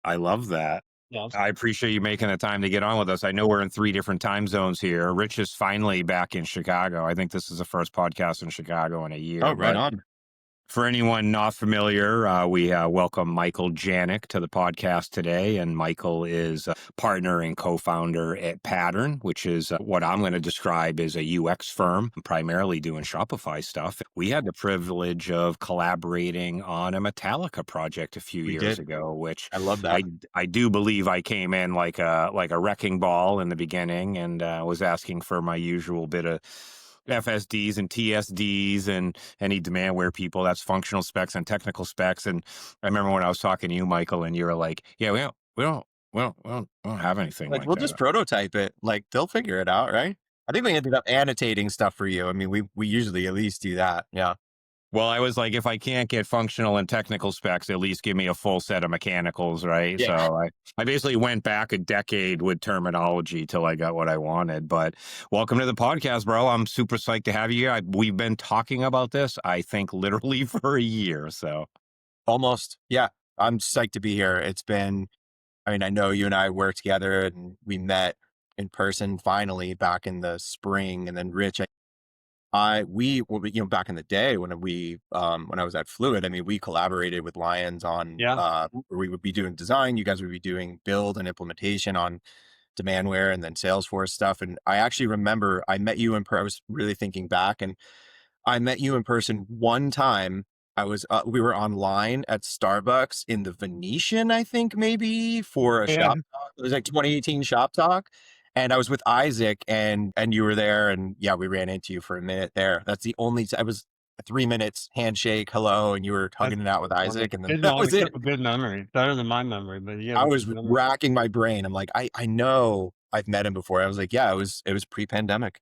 I love that. Yeah. I appreciate you making the time to get on with us. I know we're in 3 different time zones here. Rich is finally back in Chicago. I think this is the first podcast in Chicago in a Oh, year, right but on. for anyone not familiar, we welcome Michael Janiak to the podcast today. And Michael is a partner and co-founder at Pattern, which is what I'm going to describe as a UX firm, primarily doing Shopify stuff. We had the privilege of collaborating on a Metallica project a few We years did. ago, which I love that. I do believe I came in like a wrecking ball in the beginning and was asking for my usual bit of FSDs and TSDs and any demandware people. That's functional specs and technical specs. And I remember when I was talking to you, Michael, and you were like, "Yeah, we don't have anything Like, like we'll that." just prototype it. Like, they'll figure it out, right? I think we ended up annotating stuff for you. I mean, we usually at least do that. Yeah. Well, I was like, if I can't get functional and technical specs, at least give me a full set of mechanicals, right? Yeah. So I basically went back a decade with terminology till I got what I wanted. But welcome to the podcast, bro. I'm super psyched to have you. We've been talking about this, I think, literally for a year. So Almost. Yeah. I'm psyched to be here. It's been, I mean, I know you and I worked together and we met in person finally back in the spring. And then Rich, well, back in the day when when I was at Fluid, I mean, we collaborated with Lyons on, Yeah. where we would be doing design. You guys would be doing build and implementation on Demandware and then Salesforce stuff. And I actually remember I met you I was really thinking back, and I met you in person one time. We were online at Starbucks in the Venetian, I think maybe for a Yeah. shop talk. It was like 2018 shop talk. And I was with Isaac and you were there, and yeah, we ran into you for a minute there. That's the only, I was 3 minutes handshake, hello. And you were That's hugging it out with funny. Isaac. And then Good that one. We was it. kept a good memory. Better than my memory, but yeah, I we kept was a memory. racking my brain. I'm like, I know I've met him before. I was like, yeah, it was pre-pandemic.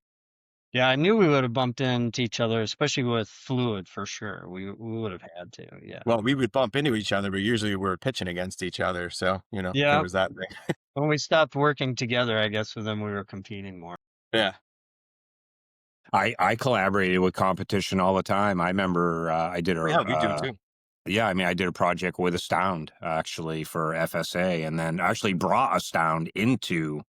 Yeah, I knew we would have bumped into each other, especially with Fluid for sure. We would have had to. Yeah. Well, we would bump into each other, but usually we're pitching against each other. So, there Yeah. was that thing. When we stopped working together, I guess then we were competing more. Yeah. I collaborated with competition all the time. I remember I did Yeah, we do too. yeah, I mean, I did a project with Astound actually for FSA, and then actually brought Astound into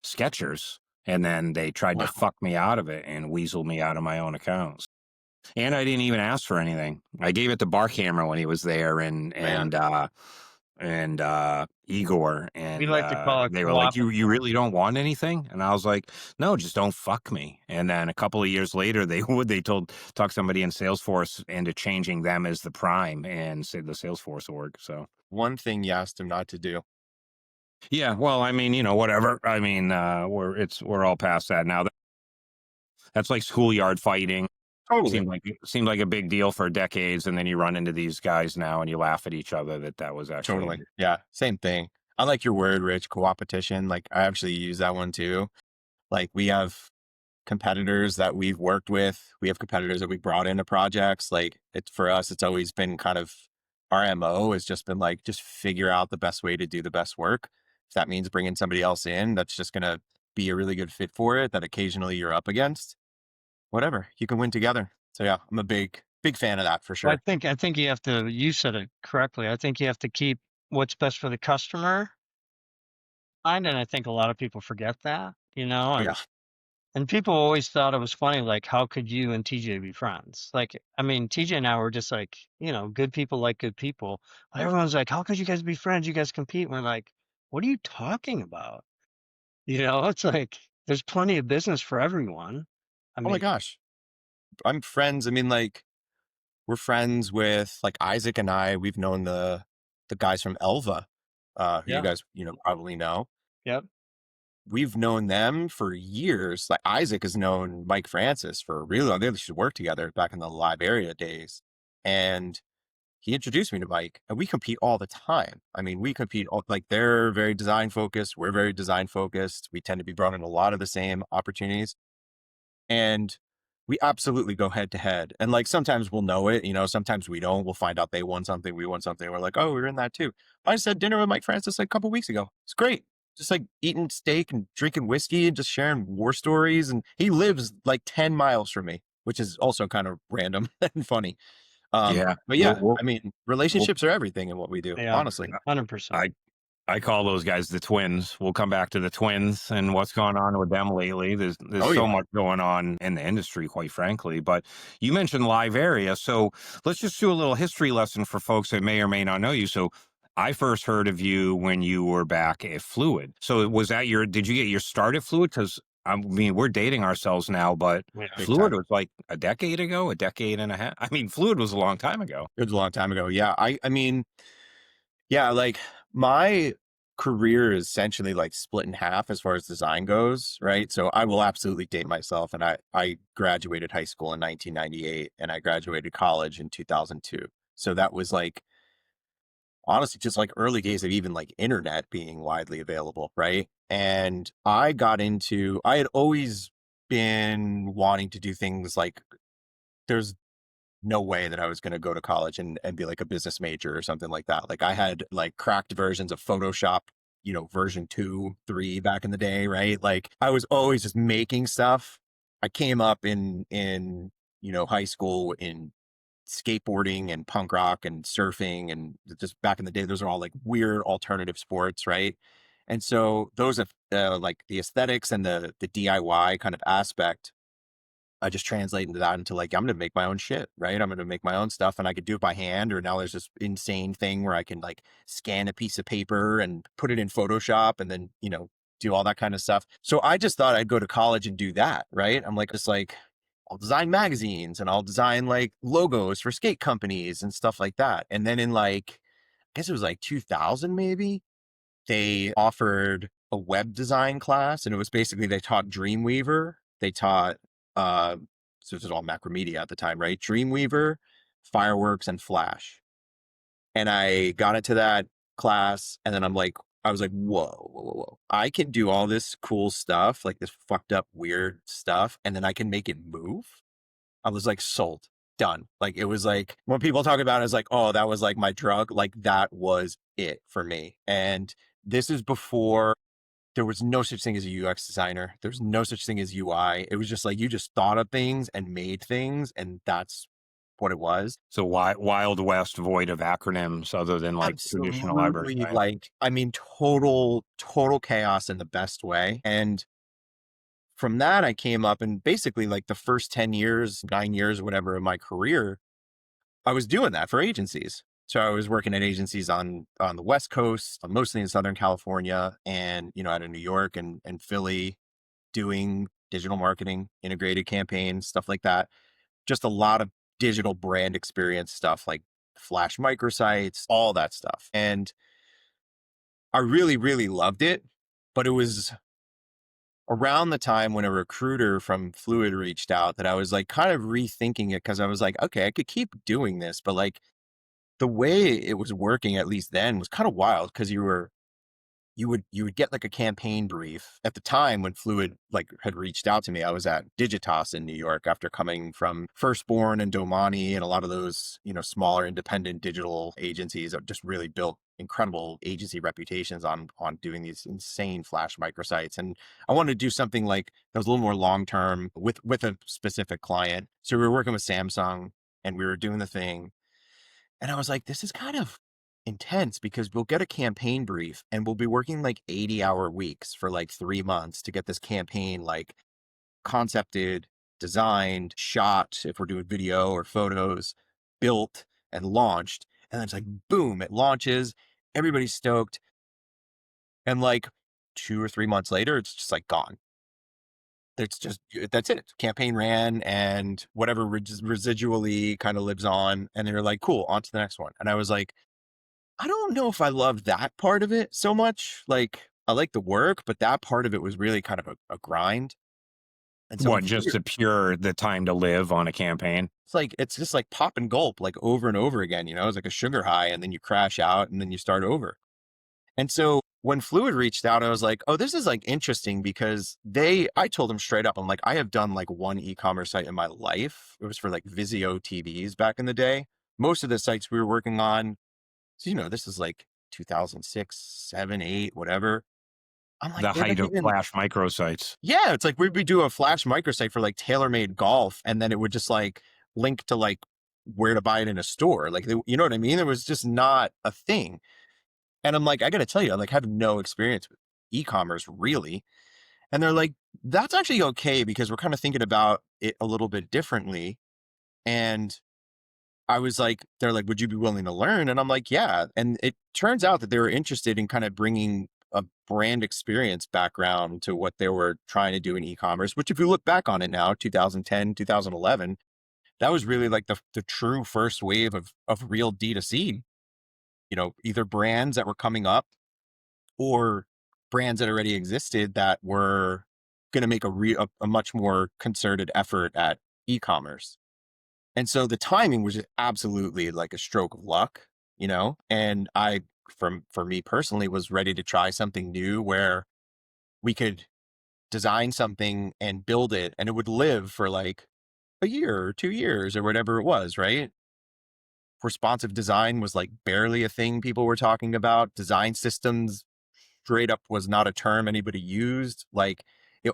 Skechers, and then they tried to Wow. fuck me out of it and weasel me out of my own accounts. And I didn't even ask for anything. I gave it to Barkhammer when he was there, and Igor, We and like to call it they were like, co-op. "You really don't want anything?" And I was like, "No, just don't fuck me." And then a couple of years later, they talk somebody in Salesforce into changing them as the prime and say the Salesforce org. So One thing you asked him not to do. yeah, well, I mean, whatever. I mean, we're all past that now. That's like schoolyard fighting. Totally. Seemed like a big deal for decades, and then you run into these guys now and you laugh at each other that was actually Totally. Yeah. Same thing. I like your word, Rich, co-oppetition. Like, I actually use that one too. Like, we have competitors that we've worked with. We have competitors that we brought into projects. Like, it's for us, it's always been kind of our MO has just been like, just figure out the best way to do the best work. If that means bringing somebody else in, that's just going to be a really good fit for it that occasionally you're up against. Whatever, you can win together. So yeah, I'm a big fan of that for Well, sure. I think you have to, you said it correctly. I think you have to keep what's best for the customer in mind, and I think a lot of people forget that, Yeah, and people always thought it was funny, like, how could you and TJ be friends? Like, I mean, TJ and I were just like, good people like good people. Everyone's like, how could you guys be friends? You guys compete. And we're like, what are you talking about? It's like, there's plenty of business for everyone. I oh my mean, gosh, I'm friends. I mean, like, we're friends with like Isaac and I. We've known the guys from Elva, who you yeah, guys probably know. yep. We've known them for years. Like, Isaac has known Mike Francis for a really long. They used to work together back in the live area days, and he introduced me to Mike. And we compete all the time. I mean, we compete like, they're very design focused. We're very design focused. We tend to be brought in a lot of the same opportunities, and we absolutely go head to head. And like, sometimes we'll know it, sometimes we don't. We'll find out they won something, we won something. We're like, oh, we were in that too. I just had dinner with Mike Francis like a couple weeks ago. It's great. Just like eating steak and drinking whiskey and just sharing war stories. And he lives like 10 miles from me, which is also kind of random and funny. yeah. But We'll, yeah, we'll, I mean, we'll relationships are everything in what we do, Yeah, honestly. 100%. I call those guys the twins. We'll come back to the twins and what's going on with them lately. There's Oh so yeah. much going on in the industry, quite frankly. But you mentioned live area. So let's just do a little history lesson for folks that may or may not know you. So I first heard of you when you were back at Fluid. So was that did you get your start at Fluid? Because I mean, we're dating ourselves now, but Yeah. Big Fluid time. was like a decade ago, a decade and a half. I mean, Fluid was a long time ago. It was a long time ago. Yeah. I mean, yeah, like my career is essentially like split in half as far as design goes, right? So I will absolutely date myself. And I graduated high school in 1998 and I graduated college in 2002. So that was like, honestly, just like early days of even like internet being widely available, right? And I had always been wanting to do things like, there's no way that I was going to go to college and be like a business major or something like that. Like I had like cracked versions of Photoshop, version 2, 3 back in the day, right? Like I was always just making stuff. I came up in high school in skateboarding and punk rock and surfing, and just back in the day those are all like weird alternative sports, right? And so those have like the aesthetics and the DIY kind of aspect, I just translated that into like, I'm going to make my own shit, right? I'm going to make my own stuff and I could do it by hand. Or now there's this insane thing where I can like scan a piece of paper and put it in Photoshop and then, do all that kind of stuff. So I just thought I'd go to college and do that, right? I'm like, just like, I'll design magazines and I'll design like logos for skate companies and stuff like that. And then in like, I guess it was like 2000 maybe, they offered a web design class and it was basically, they taught Dreamweaver. They taught, uh, so this is all Macromedia at the time, right? Dreamweaver, Fireworks, and Flash. And I got into that class and then I was like, whoa, whoa, whoa, whoa. I can do all this cool stuff, like this fucked up, weird stuff, and then I can make it move. I was like, sold, done. Like, it was like, when people talk about it, it's like, oh, that was like my drug. Like, that was it for me. And this is before there was no such thing as a UX designer. There's no such thing as UI. It was just like, you just thought of things and made things. And that's what it was. So Wild West, void of acronyms other than like traditional libraries, Absolutely. right? Like, I mean, total chaos in the best way. And from that, I came up and basically like the first 10 years, 9 years, whatever of my career, I was doing that for agencies. So I was working at agencies on the West Coast, mostly in Southern California, and out of New York and Philly, doing digital marketing, integrated campaigns, stuff like that. Just a lot of digital brand experience stuff like Flash microsites, all that stuff. And I really, really loved it. But it was around the time when a recruiter from Fluid reached out that I was like kind of rethinking it, because I was like, okay, I could keep doing this, but like the way it was working, at least then, was kind of wild, because you would get like a campaign brief. At the time when Fluid like had reached out to me, I was at Digitas in New York after coming from Firstborn and Domani and a lot of those, smaller independent digital agencies that just really built incredible agency reputations on doing these insane Flash microsites. And I wanted to do something like that was a little more long term with a specific client. So we were working with Samsung and we were doing the thing. And I was like, this is kind of intense, because we'll get a campaign brief and we'll be working like 80-hour weeks for like 3 months to get this campaign like concepted, designed, shot, if we're doing video or photos, built and launched. And then it's like, boom, it launches. Everybody's stoked. And like 2 or 3 months later, it's just like gone. That's it. Campaign ran and whatever residually kind of lives on. And they're like, cool, on to the next one. And I was like, I don't know if I loved that part of it so much. Like, I like the work, but that part of it was really kind of a grind. And so What, just the time to live on a campaign? it's just like pop and gulp, like over and over again, it's like a sugar high, and then you crash out and then you start over. And so when Fluid reached out, I was like, oh, this is like interesting, because I told them straight up, I'm like, I have done like one e-commerce site in my life. It was for like Vizio TVs back in the day. Most of the sites we were working on, so, this is like 2006, 7, 8, whatever. I'm like, The they're not height of even, Flash microsites. yeah, it's like we'd be doing a Flash microsite for like TaylorMade golf. And then it would just like link to like where to buy it in a store. Like, you know what I mean? It was just not a thing. And I'm like, I got to tell you, I like have no experience with e-commerce really. And they're like, that's actually okay because we're kind of thinking about it a little bit differently. And I was like, they're like, would you be willing to learn? And I'm like, yeah. And it turns out that they were interested in kind of bringing a brand experience background to what they were trying to do in e-commerce, which if you look back on it now, 2010, 2011, that was really like the true first wave of real D2C, either brands that were coming up or brands that already existed that were going to make a much more concerted effort at e-commerce. And so the timing was just absolutely like a stroke of luck, and for me personally, was ready to try something new where we could design something and build it and it would live for like a year or 2 years or whatever it was, right? Responsive design was like barely a thing people were talking about. Design systems straight up was not a term anybody used. Like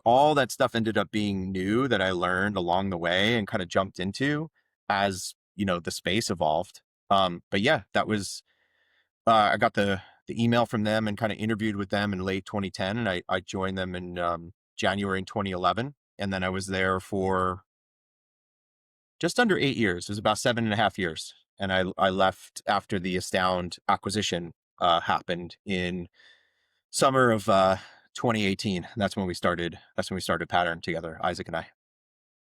all that stuff ended up being new that I learned along the way and kind of jumped into as, the space evolved. But yeah, that was, I got the email from them and kind of interviewed with them in late 2010. And I joined them in January in 2011. And then I was there for just under 8 years. It was about 7.5 years. And I left after the Astound acquisition happened in summer of 2018. That's when we started. That's when we started Pattern together, Isaac and I.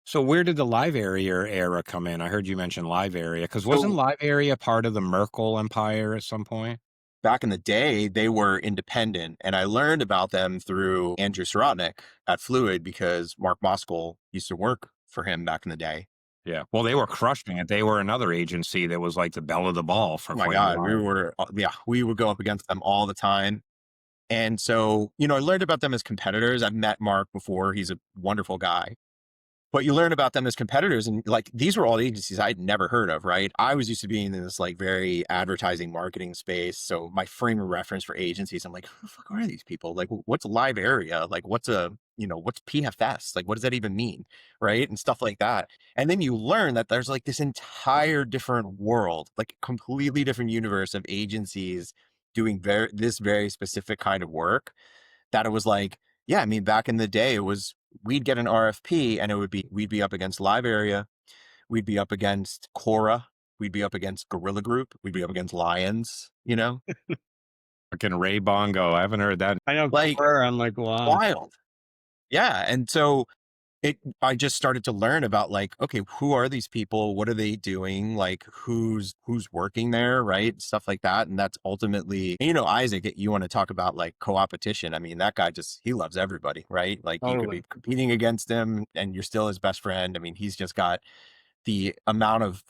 So where did the Live Area era come in? I heard you mention Live Area, because wasn't So Live Area part of the Merkle empire at some point? back in the day, they were independent, and I learned about them through Andrew Sirotnik at Fluid because Mark Moskal used to work for him back in the day. Yeah. Well, they were crushing it. They were another agency that was like the belle of the ball for Oh my quite a God, while. we would go up against them all the time. And so, I learned about them as competitors. I've met Mark before. He's a wonderful guy. But you learn about them as competitors, and like these were all agencies I'd never heard of, right? I was used to being in this like very advertising marketing space. So my frame of reference for agencies, I'm like, who the fuck are these people? Like, what's Live Area? Like, what's PFS? Like, what does that even mean? Right. And stuff like that. And then you learn that there's like this entire different world, like completely different universe of agencies doing this very specific kind of work that it was like, yeah, I mean, back in the day, we'd get an RFP and we'd be up against Live Area, we'd be up against Cora, we'd be up against Gorilla Group, we'd be up against Lions, Fucking Ray Bongo. I haven't heard that. I know like Core, I'm like, wow. wild. Yeah. And so I just started to learn about like, okay, who are these people? What are they doing? Like who's working there, right? Stuff like that. And that's ultimately, Isaac, you want to talk about like co-oppetition. I mean, that guy he loves everybody, right? Like you could Totally. be competing against him and you're still his best friend. I mean, he's just got the amount of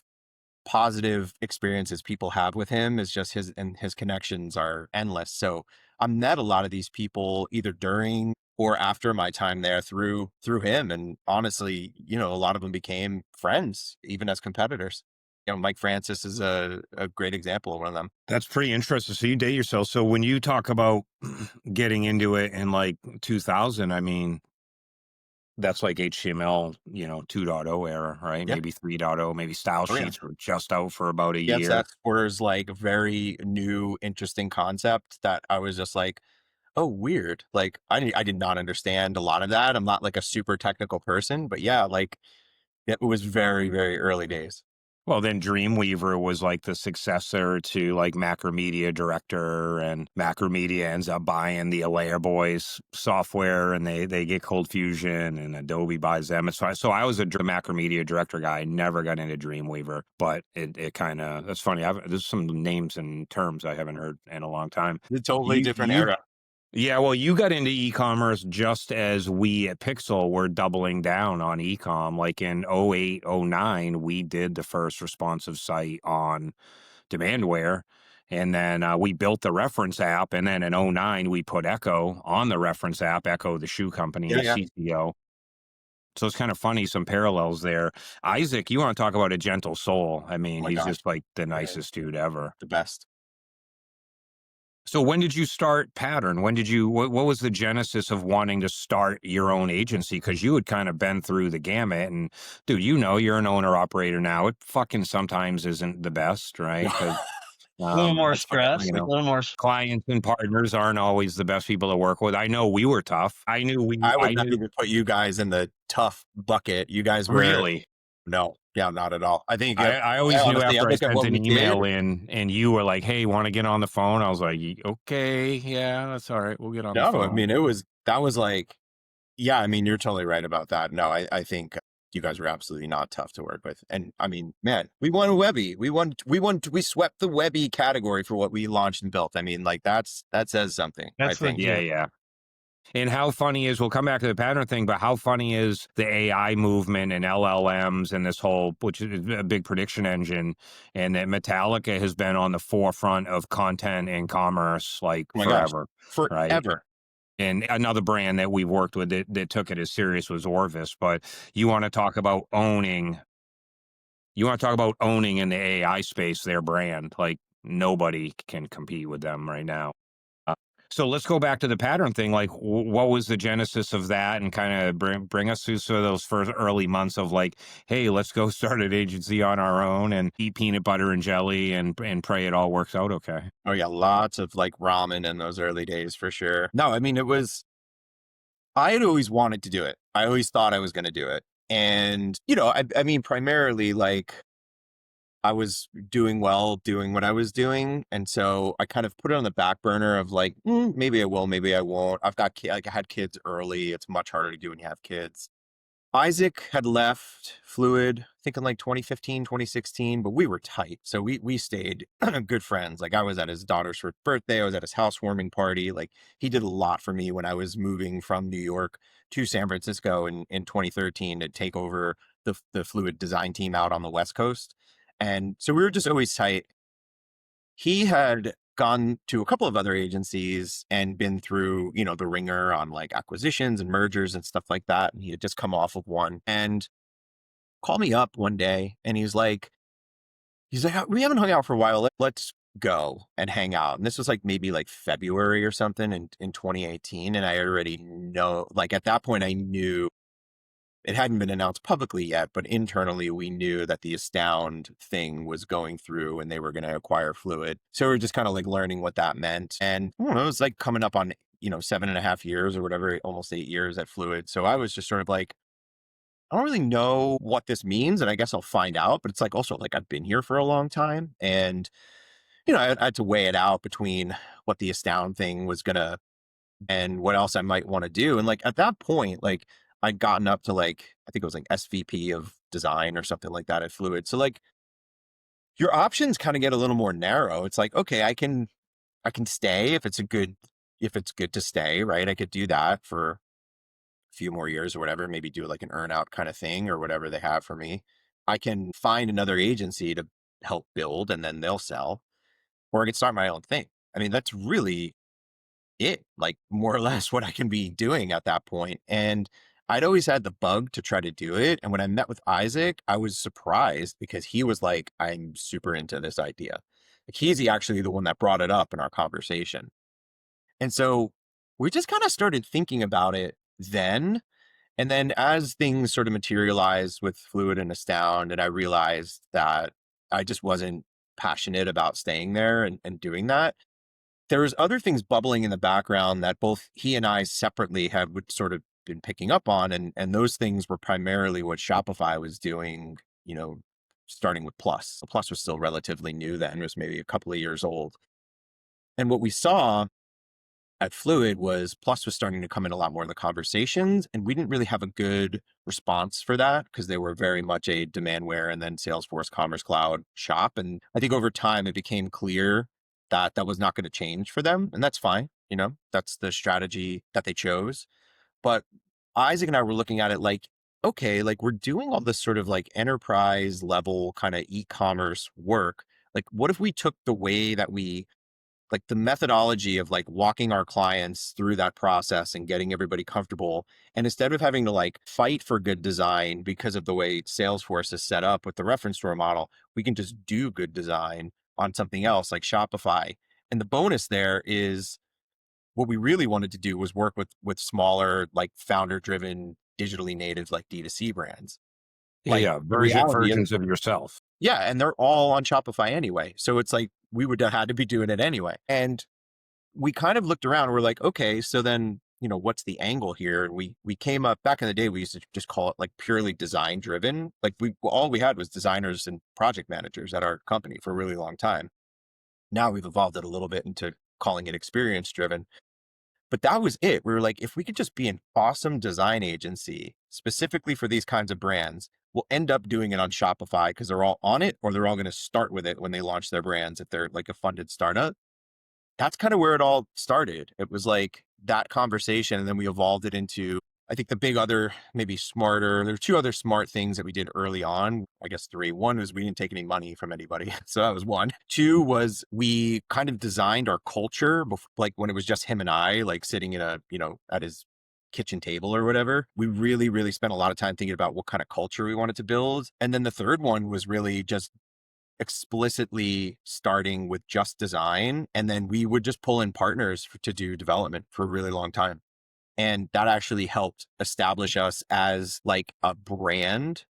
positive experiences people have with him is just his connections are endless. So I met a lot of these people either during or after my time there through him. And honestly, a lot of them became friends, even as competitors. Mike Francis is a great example of one of them. That's pretty interesting. So you date yourself. So when you talk about getting into it in like 2000, I mean, that's like HTML, 2.0 era, right? Yeah. Maybe 3.0, maybe style Oh, yeah. sheets were just out for about a Yes, year. that was like a very new, interesting concept that I was just like, oh, weird. Like I did not understand a lot of that. I'm not like a super technical person, but yeah, like it was very, very early days. Well, then Dreamweaver was like the successor to like Macromedia Director, and Macromedia ends up buying the Alea Boys software, and they get Cold Fusion, and Adobe buys them. It's fine. So I was a Macromedia Director guy. I never got into Dreamweaver, but it kind of, that's funny. There's some names and terms I haven't heard in a long time. It's a totally different You era. Yeah, well, you got into e-commerce just as we at Pixel were doubling down on e-com. Like in 08, 09, we did the first responsive site on Demandware. And then we built the reference app. And then in 09, we put Echo on the reference app, Echo, the shoe company, Yeah, yeah. CCO. So it's kind of funny, some parallels there. Isaac, you want to talk about a gentle soul. I mean, Oh my he's gosh. just like the nicest dude ever. The best. So when did you start Pattern? What was the genesis of wanting to start your own agency? Because you had kind of been through the gamut, and dude, you're an owner operator now. It fucking sometimes isn't the best, right? 'Cause A little more That's fine, stress, you a know. little more. Clients and partners aren't always the best people to work with. I know we were tough. I would I not knew even put you guys in the tough bucket. You guys were, really. no, yeah, not at all. I think, I I always knew honestly, I after I look at sent what an we did. email in and you were like, "Hey, want to get on the phone?" I was like, "Okay, yeah, that's all right. We'll get on the No, I phone." mean, that was like, yeah, I mean, you're totally right about that. No, I think you guys were absolutely not tough to work with. And I mean, man, we won Webby. We swept the Webby category for what we launched and built. I mean, like that says something, I That's think. Yeah, legit. yeah. And how funny is, we'll come back to the pattern thing, but how funny is the AI movement and LLMs and this whole, which is a big prediction engine, and that Metallica has been on the forefront of content and commerce like Oh my gosh, forever, right? forever. And another brand that we've worked with that took it as serious was Orvis. But you want to talk about owning, in the AI space their brand. Like nobody can compete with them right now. Uh, so let's go back to the pattern thing. Like, what was the genesis of that, and kind of bring us through sort of those first early months of like, hey, let's go start an agency on our own and eat peanut butter and jelly and pray it all works out okay. Oh yeah, lots of like ramen in those early days for sure. No, I mean, I had always wanted to do it. I always thought I was going to do it. And, I mean, primarily like I was doing well doing what I was doing. And so I kind of put it on the back burner of like, maybe I will, maybe I won't. Like I had kids early. It's much harder to do when you have kids. Isaac had left Fluid, I think in like 2015, 2016, but we were tight. So we stayed good friends. Like I was at his daughter's first birthday. I was at his housewarming party. Like he did a lot for me when I was moving from New York to San Francisco in 2013 to take over the Fluid design team out on the West Coast. And so we were just always tight. He had gone to a couple of other agencies and been through, the ringer on like acquisitions and mergers and stuff like that. And he had just come off of one and called me up one day and he's like, we haven't hung out for a while. Let's go and hang out. And this was like maybe like February or something in 2018. And I already know, like at that point, I knew it hadn't been announced publicly yet, but internally we knew that the Astound thing was going through and they were going to acquire Fluid. So we are just kind of like learning what that meant. And I don't know, it was like coming up on, 7.5 years or whatever, almost 8 years at Fluid. So I was just sort of like, I don't really know what this means. And I guess I'll find out, but it's like also like I've been here for a long time. And, I had to weigh it out between what the Astound thing was going to and what else I might want to do. And like at that point, like I'd gotten up to like, I think it was like SVP of design or something like that at Fluid. So like your options kind of get a little more narrow. It's like, okay, I can stay if it's good to stay, right? I could do that for a few more years or whatever, maybe do like an earn out kind of thing or whatever they have for me. I can find another agency to help build and then they'll sell, or I can start my own thing. I mean, that's really it, like more or less what I can be doing at that point. And I'd always had the bug to try to do it. And when I met with Isaac, I was surprised because he was like, I'm super into this idea. Like he's actually the one that brought it up in our conversation. And so we just kind of started thinking about it then. And then as things sort of materialized with Fluid and Astound, and I realized that I just wasn't passionate about staying there and doing that, there was other things bubbling in the background that both he and I separately had sort of been picking up on. And those things were primarily what Shopify was doing, starting with Plus. The Plus was still relatively new then, it was maybe a couple of years old. And what we saw at Fluid was Plus was starting to come in a lot more in the conversations. And we didn't really have a good response for that because they were very much a Demandware and then Salesforce Commerce Cloud shop. And I think over time it became clear that that was not going to change for them. And that's fine. That's the strategy that they chose. But Isaac and I were looking at it like, okay, like we're doing all this sort of like enterprise level kind of e-commerce work. Like, what if we took the way that we like the methodology of like walking our clients through that process and getting everybody comfortable. And instead of having to like fight for good design because of the way Salesforce is set up with the reference store model, we can just do good design on something else like Shopify. And the bonus there is what we really wanted to do was work with smaller, like founder driven, digitally native, like D2C brands. Yeah, Like yeah. the reality is, Versions of yourself. yeah, and they're all on Shopify anyway. So it's like we would have had to be doing it anyway. And we kind of looked around. We're like, okay, so then, what's the angle here? And we came up back in the day, we used to just call it like purely design driven. Like all we had was designers and project managers at our company for a really long time. Now we've evolved it a little bit into calling it experience driven. But that was it. We were like, if we could just be an awesome design agency specifically for these kinds of brands, we'll end up doing it on Shopify because they're all on it, or they're all going to start with it when they launch their brands if they're like a funded startup. That's kind of where it all started. It was like that conversation. And then we evolved it into, I think the big other, maybe smarter, there were two other smart things that we did early on. I guess three. One was we didn't take any money from anybody. So that was one. Two was we kind of designed our culture like when it was just him and I, like sitting in at his kitchen table or whatever. We really, really spent a lot of time thinking about what kind of culture we wanted to build. And then the third one was really just explicitly starting with just design. And then we would just pull in partners to do development for a really long time. And that actually helped establish us as like a brand,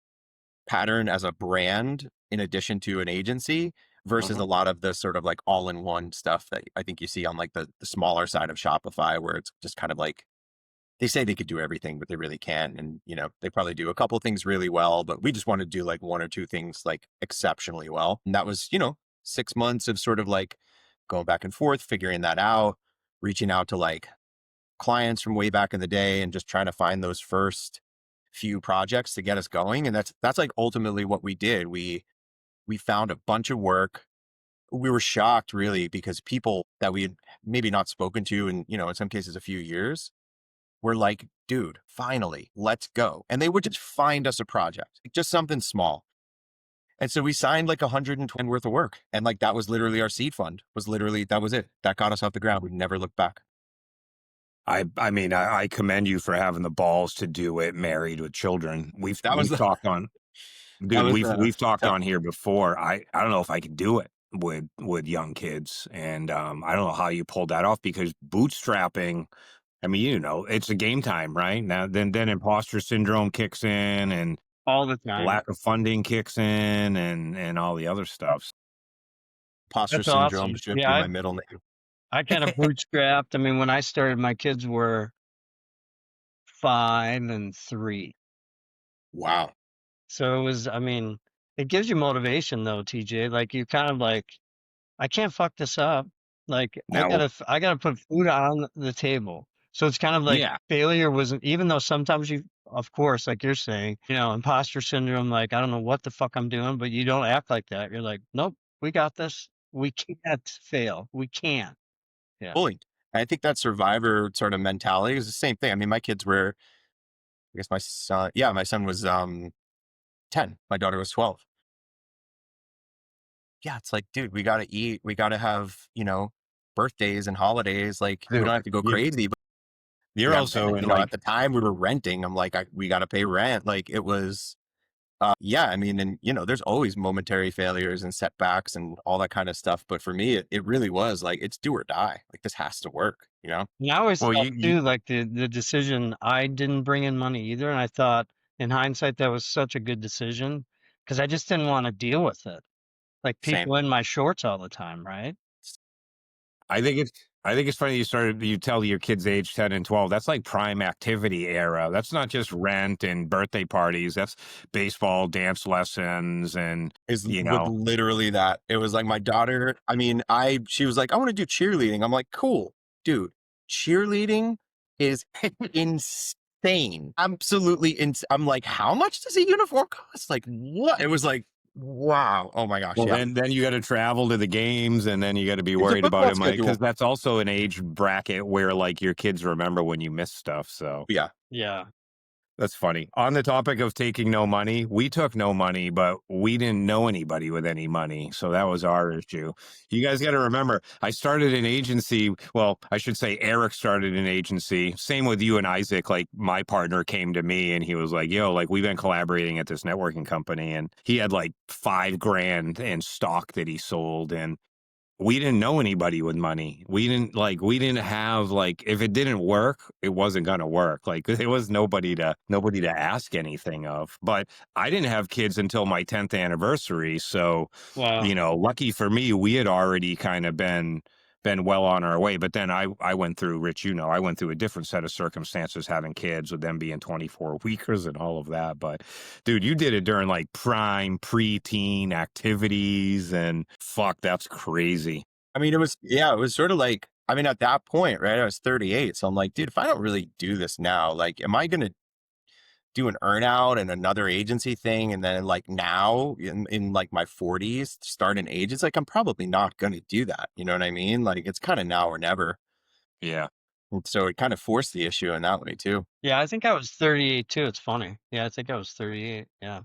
Pattern as a brand, in addition to an agency, versus a lot of the sort of like all-in-one stuff that I think you see on like the smaller side of Shopify, where it's just kind of like, they say they could do everything, but they really can't. And, they probably do a couple things really well, but we just want to do like one or two things like exceptionally well. And that was, 6 months of sort of like going back and forth, figuring that out, reaching out to like clients from way back in the day and just trying to find those first few projects to get us going. And that's like ultimately what we did. We found a bunch of work. We were shocked really because people that we had maybe not spoken to in, in some cases a few years, we're like, dude, finally, let's go. And they would just find us a project, just something small. And so we signed like 120 worth of work. And like, that was literally our seed fund, that was it. That got us off the ground. We never looked back. I mean, I commend you for having the balls to do it married with children. We've talked on, dude, we've talked on here before. I don't know if I could do it with young kids. And I don't know how you pulled that off, because bootstrapping, I mean, it's a game time, right? Now, then imposter syndrome kicks in, and all the time. lack of funding kicks in, and all the other stuff. Imposter That's syndrome awesome. should be Yeah, my middle name. I kind of bootstrapped. I mean, when I started, my kids were 5 and 3. Wow. So it was, I mean, it gives you motivation though, TJ. Like you kind of like, I can't fuck this up. Like No. I gotta put food on the table. So it's kind of like Yeah. failure wasn't, even though sometimes you, of course, like you're saying, imposter syndrome, like, I don't know what the fuck I'm doing, but you don't act like that. You're like, nope, we got this. We can't fail. We can't. Yeah. Fully. I think that survivor sort of mentality is the same thing. I mean, my kids were, I guess my son was 10. My daughter was 12. Yeah, it's like, dude, we got to eat. We got to have, birthdays and holidays. Like, we don't have to go crazy. But You're also in like, at the time we were renting, I'm like, we got to pay rent. Like, it was, I mean, and, there's always momentary failures and setbacks and all that kind of stuff. But for me, it really was like, it's do or die. Like, this has to work, And I always well, thought too, like the decision, I didn't bring in money either. And I thought in hindsight, that was such a good decision because I just didn't want to deal with it. Like Same. people in my shorts all the time, right? I think it's funny you tell your kids age 10 and 12. That's like prime activity era. That's not just rent and birthday parties. That's baseball, dance lessons, and literally that. It was like my daughter, I mean, she was like, I want to do cheerleading. I'm like, cool, dude. Cheerleading is insane. Absolutely insane. I'm like, how much does a uniform cost? Like, what? It was like, wow. Oh my gosh. well, yeah. then you got to travel to the games, and then you got to be worried about it, Mike, because that's also an age bracket where like your kids remember when you miss stuff. So Yeah. That's funny. On the topic of taking no money, we took no money, but we didn't know anybody with any money. So that was our issue. You guys got to remember, I started an agency. Well, I should say Eric started an agency. Same with you and Isaac. Like my partner came to me and he was like, yo, like we've been collaborating at this networking company. And he had like $5,000 in stock that he sold. And we didn't know anybody with money. We didn't have like, if it didn't work, it wasn't going to work. Like there was nobody to ask anything of. But I didn't have kids until my 10th anniversary. So, Wow. lucky for me, we had already kind of been well on our way. But then I went through, Rich, I went through a different set of circumstances having kids, with them being 24 weekers and all of that. But dude, you did it during like prime preteen activities, and fuck, that's crazy. I mean, it was sort of like, I mean, at that point, right, I was 38. So I'm like, dude, if I don't really do this now, like, am I going to do an earn out and another agency thing? And then like now in like my 40s, start an agency? Like, I'm probably not going to do that. You know what I mean? Like, it's kind of now or never. Yeah. And so it kind of forced the issue in that way too. Yeah, I think I was 38 too. It's funny. Yeah, I think I was 38. Yeah.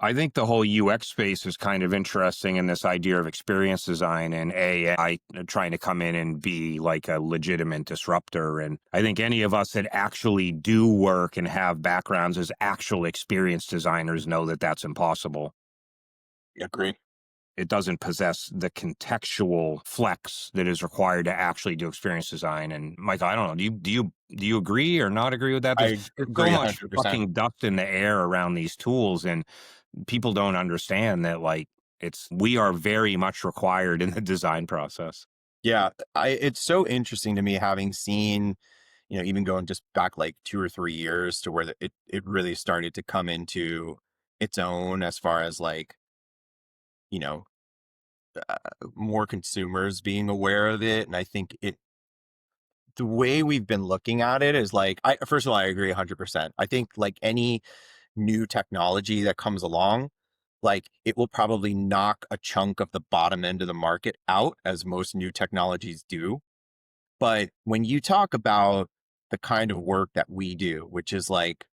I think the whole UX space is kind of interesting in this idea of experience design and AI trying to come in and be like a legitimate disruptor. And I think any of us that actually do work and have backgrounds as actual experience designers know that that's impossible. Agree. It doesn't possess the contextual flex that is required to actually do experience design. And Michael, I don't know, do you agree or not agree with that? I There's so agree much 100%. fucking dust in the air around these tools, and people don't understand that like we are very much required in the design process. Yeah. It's so interesting to me, having seen, even going just back like 2 or 3 years to where it really started to come into its own, as far as like, you know, more consumers being aware of it. And I think the way we've been looking at it is like, first of all, I agree 100%. I think like any new technology that comes along, like it will probably knock a chunk of the bottom end of the market out, as most new technologies do. But when you talk about the kind of work that we do, which is like,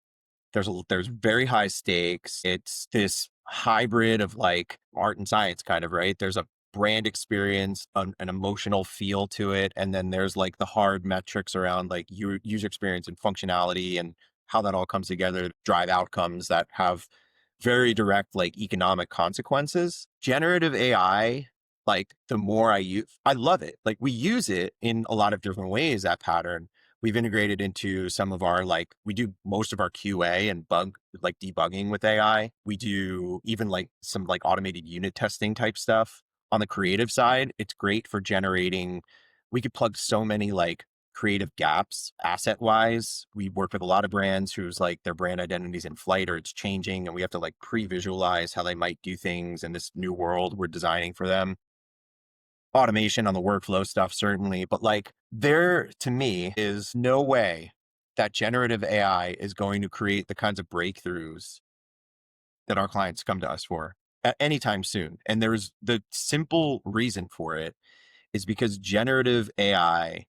there's very high stakes. It's this hybrid of like art and science kind of, right? There's a brand experience, an emotional feel to it. And then there's like the hard metrics around like user experience and functionality, and how that all comes together to drive outcomes that have very direct like economic consequences. Generative AI, like the more I love it. Like we use it in a lot of different ways at Pattern. We've integrated into some of our, like, we do most of our QA and like debugging with AI. We do even like some like automated unit testing type stuff. On the creative side, it's great for generating, we could plug so many like creative gaps asset wise. We work with a lot of brands whose like their brand identity's in flight or it's changing, and we have to like pre-visualize how they might do things in this new world we're designing for them. Automation on the workflow stuff, certainly, but like there, to me, is no way that generative AI is going to create the kinds of breakthroughs that our clients come to us for at any time soon. And there's the simple reason for it is because generative AI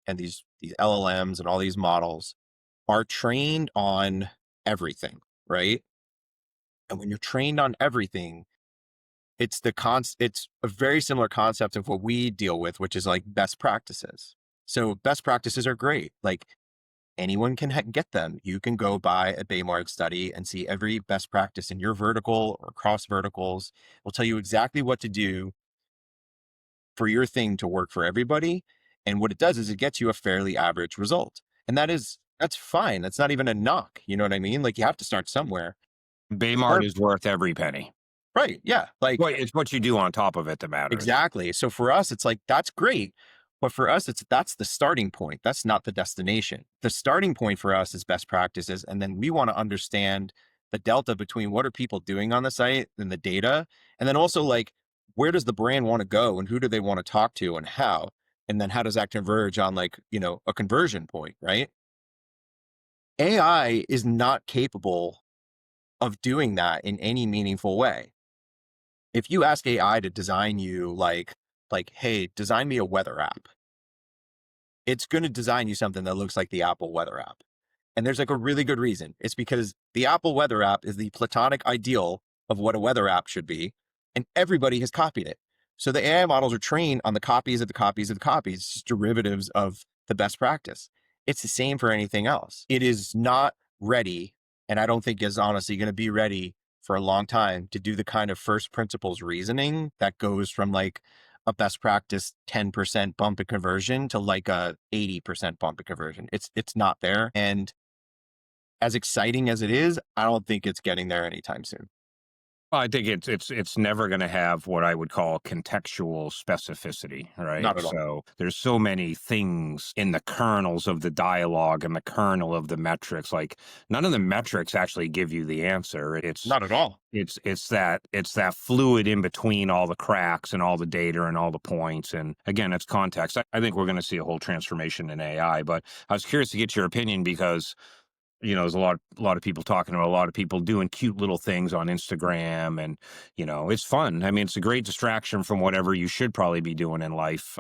and these LLMs and all these models are trained on everything, right? And when you're trained on everything, it's a very similar concept of what we deal with, which is like best practices. So best practices are great. Like anyone can get them. You can go buy a Baymard study and see every best practice in your vertical or cross verticals. It will tell you exactly what to do for your thing to work for everybody. And what it does is it gets you a fairly average result. And that's fine. That's not even a knock. You know what I mean? Like you have to start somewhere. Baymard is worth every penny. Right. Yeah. Like It's what you do on top of it that matters. exactly. So for us, it's like, that's great. But for us, that's the starting point. That's not the destination. The starting point for us is best practices. And then we want to understand the delta between what are people doing on the site and the data. And then also like, where does the brand want to go and who do they want to talk to and how? And then how does that converge on like, a conversion point, right? AI is not capable of doing that in any meaningful way. If you ask AI to design you like, hey, design me a weather app, it's going to design you something that looks like the Apple weather app. And there's like a really good reason. It's because the Apple weather app is the platonic ideal of what a weather app should be. And everybody has copied it. So the AI models are trained on the copies of the copies of the copies, it's just derivatives of the best practice. It's the same for anything else. It is not ready. And I don't think is honestly going to be ready for a long time to do the kind of first principles reasoning that goes from like, a best practice 10% bump in conversion to like a 80% bump in conversion. It's not there. And as exciting as it is, I don't think it's getting there anytime soon. Well, I think it's never going to have what I would call contextual specificity, right? Not at all. So there's so many things in the kernels of the dialogue and the kernel of the metrics. Like none of the metrics actually give you the answer. Not at all. It's that fluid in between all the cracks and all the data and all the points. And again, it's context. I think we're going to see a whole transformation in AI. But I was curious to get your opinion because there's a lot of people talking about a lot of people doing cute little things on Instagram, and it's fun. I mean, it's a great distraction from whatever you should probably be doing in life,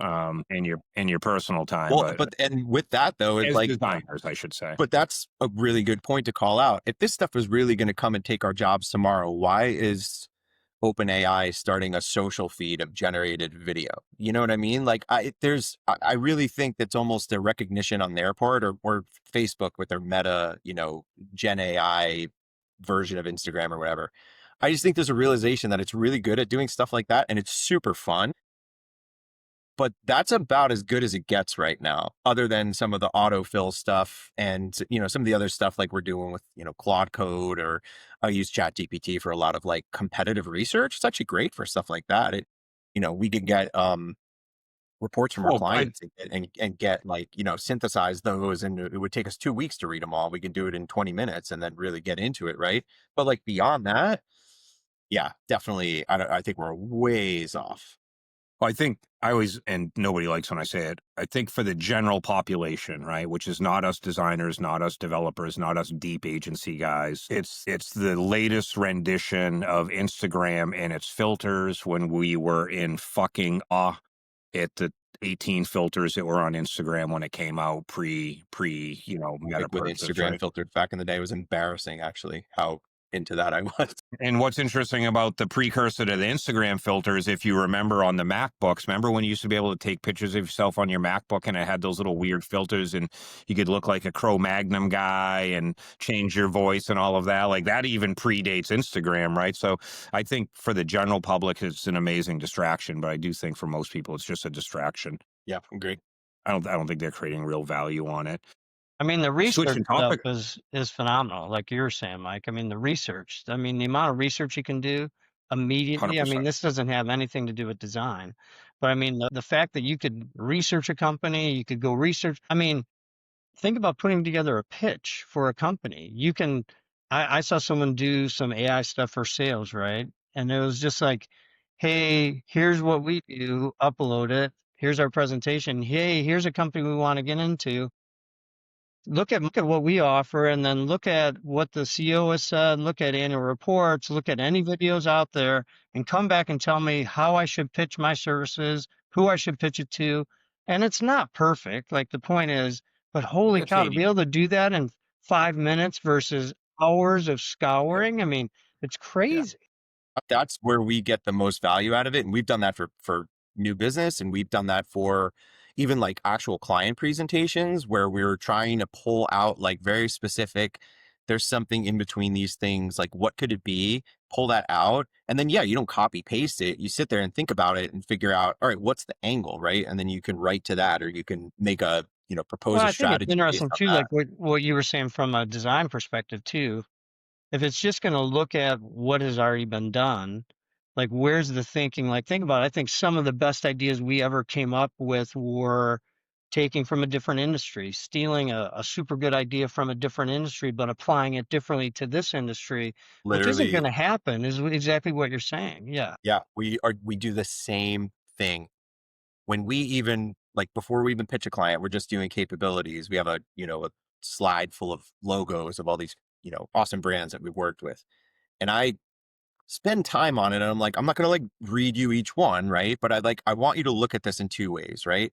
in your personal time. Well, but and with that though, it's as like designers, I should say. but that's a really good point to call out. If this stuff is really going to come and take our jobs tomorrow, why is OpenAI starting a social feed of generated video? You know what I mean? Like I really think that's almost a recognition on their part, or Facebook with their Meta, Gen AI version of Instagram or whatever. I just think there's a realization that it's really good at doing stuff like that and it's super fun. But that's about as good as it gets right now, other than some of the autofill stuff and, some of the other stuff like we're doing with, Claude Code, or I use ChatGPT for a lot of like competitive research. It's actually great for stuff like that. We could get reports from our Well, clients and get like, synthesize those, and it would take us 2 weeks to read them all. We can do it in 20 minutes and then really get into it. Right. But like beyond that, yeah, definitely. I think we're ways off. I think I always, and nobody likes when I say it, I think for the general population, right, which is not us designers, not us developers, not us deep agency guys, it's the latest rendition of Instagram and its filters when we were in fucking awe at the 18 filters that were on Instagram when it came out pre meta Like with purchase, Instagram right? filters back in the day, it was embarrassing actually how into that I was. And what's interesting about the precursor to the Instagram filters, if you remember on the MacBooks, remember when you used to be able to take pictures of yourself on your MacBook and it had those little weird filters and you could look like a Cro-Magnon guy and change your voice and all of that? Like that even predates Instagram, right? So I think for the general public, it's an amazing distraction, but I do think for most people, it's just a distraction. Yeah, agree. I don't think they're creating real value on it. I mean, the research Switching stuff topic, is phenomenal, like you were saying, Mike. I mean, the research. I mean, the amount of research you can do immediately. I mean, 100%. this doesn't have anything to do with design, but I mean, the fact that you could research a company, you could go research. I mean, think about putting together a pitch for a company. You can. I saw someone do some AI stuff for sales, right? And it was just like, hey, here's what we do. Upload it. Here's our presentation. Hey, here's a company we want to get into. Look at what we offer, and then look at what the CEO has said, look at annual reports, look at any videos out there, and come back and tell me how I should pitch my services, who I should pitch it to. And it's not perfect. Like the point is, but holy It's cow, to be 80. able to do that in 5 minutes versus hours of Yeah. scouring, I mean, it's Yeah. crazy. That's where we get the most value out of it. And we've done that for new business. And we've done that for even like actual client presentations where we're trying to pull out like very specific, there's something in between these things. Like what could it be? Pull that out. And then, yeah, you don't copy paste it. You sit there and think about it and figure out, all right, what's the angle, right? And then you can write to that, or you can make propose Well, a I think it's strategy based interesting on too, that. like what you were saying from a design perspective too. If it's just going to look at what has already been done, like where's the thinking? Like think about it. I think some of the best ideas we ever came up with were taking from a different industry, stealing a super good idea from a different industry, but applying it differently to this industry, which isn't going Literally, to happen, is exactly what you're saying. Yeah. yeah, we do the same thing. When we even like before we even pitch a client, we're just doing capabilities. We have a slide full of logos of all these, awesome brands that we've worked with. And I spend time on it. And I'm like, I'm not gonna like read you each one, right? But I want you to look at this in two ways, right?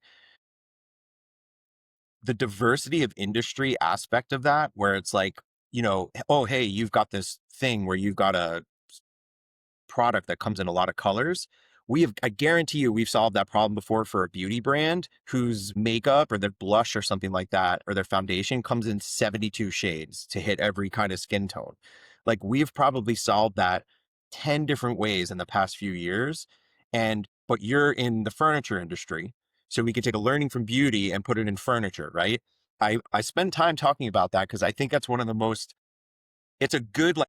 The diversity of industry aspect of that, where it's like, oh hey, you've got this thing where you've got a product that comes in a lot of colors. I guarantee you, we've solved that problem before for a beauty brand whose makeup or their blush or something like that, or their foundation comes in 72 shades to hit every kind of skin tone. Like we've probably solved that 10 different ways in the past few years. And but you're in the furniture industry. So we could take a learning from beauty and put it in furniture, right? I spend time talking about that because I think that's one of the most, it's a good like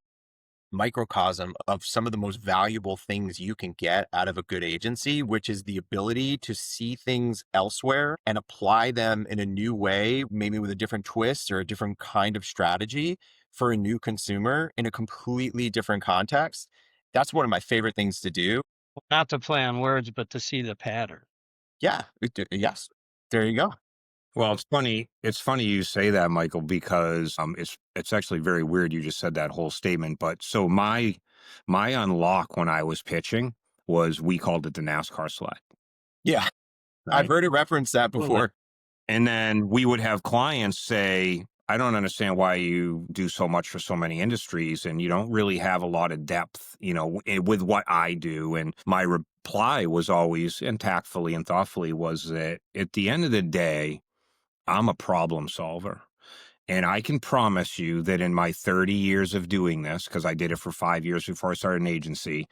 microcosm of some of the most valuable things you can get out of a good agency, which is the ability to see things elsewhere and apply them in a new way, maybe with a different twist or a different kind of strategy for a new consumer in a completely different context. That's one of my favorite things to do. Not to play on words, but to see the pattern. Yeah. Yes. There you go. Well, it's funny. It's funny you say that, Michael, because it's actually very weird you just said that whole statement. But so my unlock when I was pitching was we called it the NASCAR slide, Yeah. I've right? heard it referenced that Love it. before. And then we would have clients say, I don't understand why you do so much for so many industries and you don't really have a lot of depth, with what I do. And my reply was always, and tactfully and thoughtfully, was that at the end of the day, I'm a problem solver. And I can promise you that in my 30 years of doing this, because I did it for 5 years before I started an agency,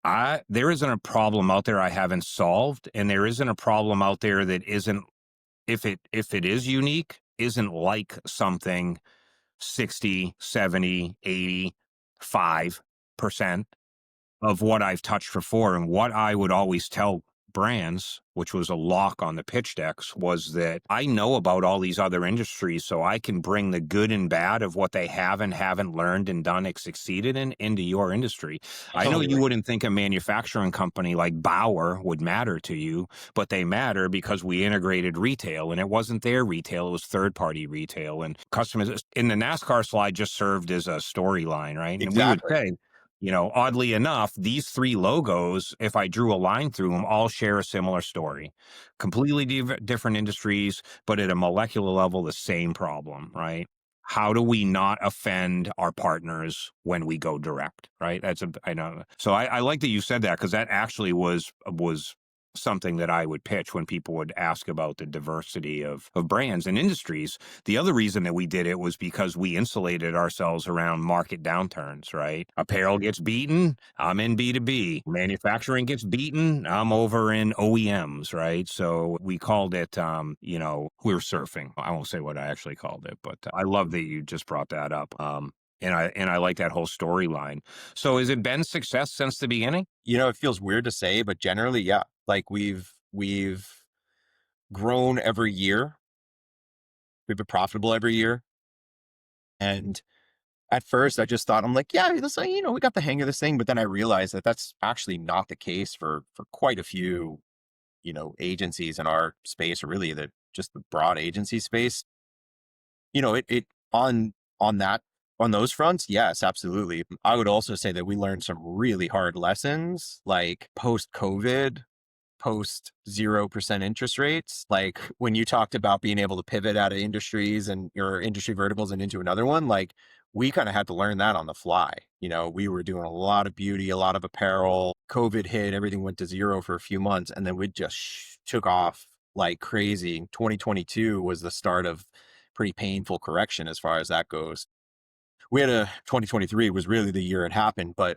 there isn't a problem out there I haven't solved. And there isn't a problem out there that isn't, if it is unique, isn't like something 60, 70, 85% of what I've touched before. And what I would always tell brands, which was a lock on the pitch decks, was that I know about all these other industries, so I can bring the good and bad of what they haven't learned and done and succeeded in into your industry. I know you wouldn't think a manufacturing company like Bauer would matter to you, but they matter because we integrated retail, and it wasn't their retail, it was third-party retail. And customers in the NASCAR slide just served as a storyline, right? And we would Exactly. say, oddly enough, these three logos, if I drew a line through them, all share a similar story. Completely different industries, but at a molecular level, the same problem, right? How do we not offend our partners when we go direct, right? I know. So I like that you said that, because that actually was something that I would pitch when people would ask about the diversity of brands and industries. The other reason that we did it was because we insulated ourselves around market downturns, right? Apparel gets beaten, I'm in B2B. Manufacturing gets beaten, I'm over in OEMs, right? So we called it, we were surfing. I won't say what I actually called it, but I love that you just brought that up. And I like that whole storyline. So has it been success since the beginning? It feels weird to say, but generally, yeah. Like we've grown every year. We've been profitable every year. And at first I just thought, I'm like, yeah, we got the hang of this thing. But then I realized that that's actually not the case for quite a few, agencies in our space, or really just the broad agency space. It on those fronts, yes, absolutely. I would also say that we learned some really hard lessons, like post-COVID, post 0% interest rates. Like when you talked about being able to pivot out of industries and your industry verticals and into another one, like we kind of had to learn that on the fly. We were doing a lot of beauty, a lot of apparel. COVID hit, everything went to zero for a few months, and then we just took off like crazy. 2022 was the start of pretty painful correction as far as that goes. We had 2023 was really the year it happened, but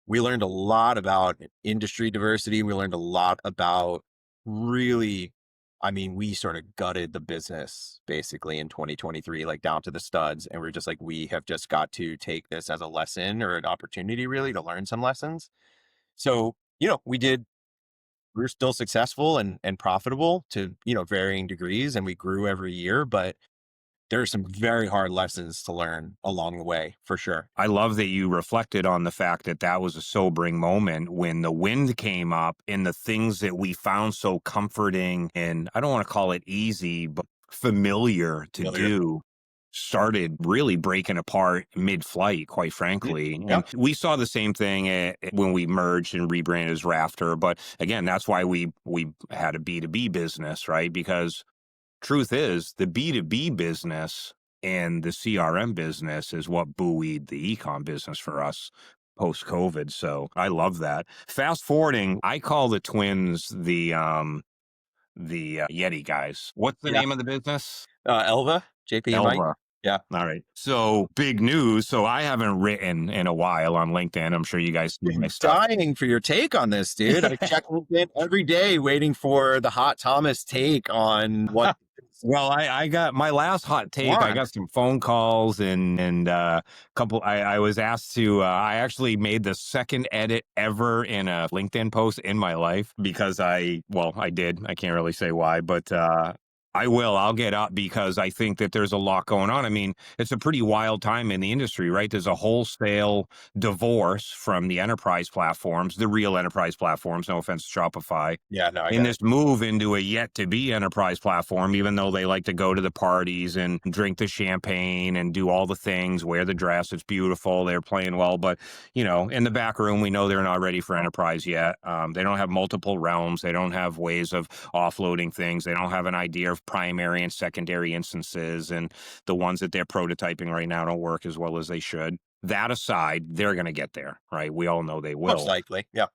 we learned a lot about industry diversity. We learned a lot about really, we sort of gutted the business basically in 2023, like down to the studs. And we're just like, we have just got to take this as a lesson or an opportunity really to learn some lessons. So, we're still successful and profitable to, varying degrees, and we grew every year, but there are some very hard lessons to learn along the way, for sure. I love that you reflected on the fact that that was a sobering moment when the wind came up and the things that we found so comforting and, I don't want to call it easy, but familiar to do, started really breaking apart mid-flight, quite frankly. Yeah. And we saw the same thing when we merged and rebranded as Rafter. But again, that's why we had a B2B business, right? Because truth is, the B2B business and the CRM business is what buoyed the ecom business for us post-COVID. So I love that. Fast forwarding, I call the twins the Yeti guys. What's the name of the business? Elva, JP and Mike. Elva. Yeah. All right. So big news. So I haven't written in a while on LinkedIn. I'm sure you guys see my I'm stuff. dying for your take on this, dude. I check LinkedIn every day waiting for the hot Thomas take on what Well, I got my last hot take. I on. got some phone calls and couple. I was asked to. I actually made the second edit ever in a LinkedIn post in my life because I did. I can't really say why, but I will. I'll get up because I think that there's a lot going on. I mean, it's a pretty wild time in the industry, right? There's a wholesale divorce from the enterprise platforms, the real enterprise platforms. No offense to Shopify, Yeah, no, I in get this it. move into a yet to be enterprise platform, even though they like to go to the parties and drink the champagne and do all the things, wear the dress, it's beautiful, they're playing well. But, in the back room, we know they're not ready for enterprise yet. They don't have multiple realms. They don't have ways of offloading things. They don't have an idea of primary and secondary instances. And the ones that they're prototyping right now don't work as well as they should. That aside, they're going to get there, right? We all know they Most will. likely. Yeah.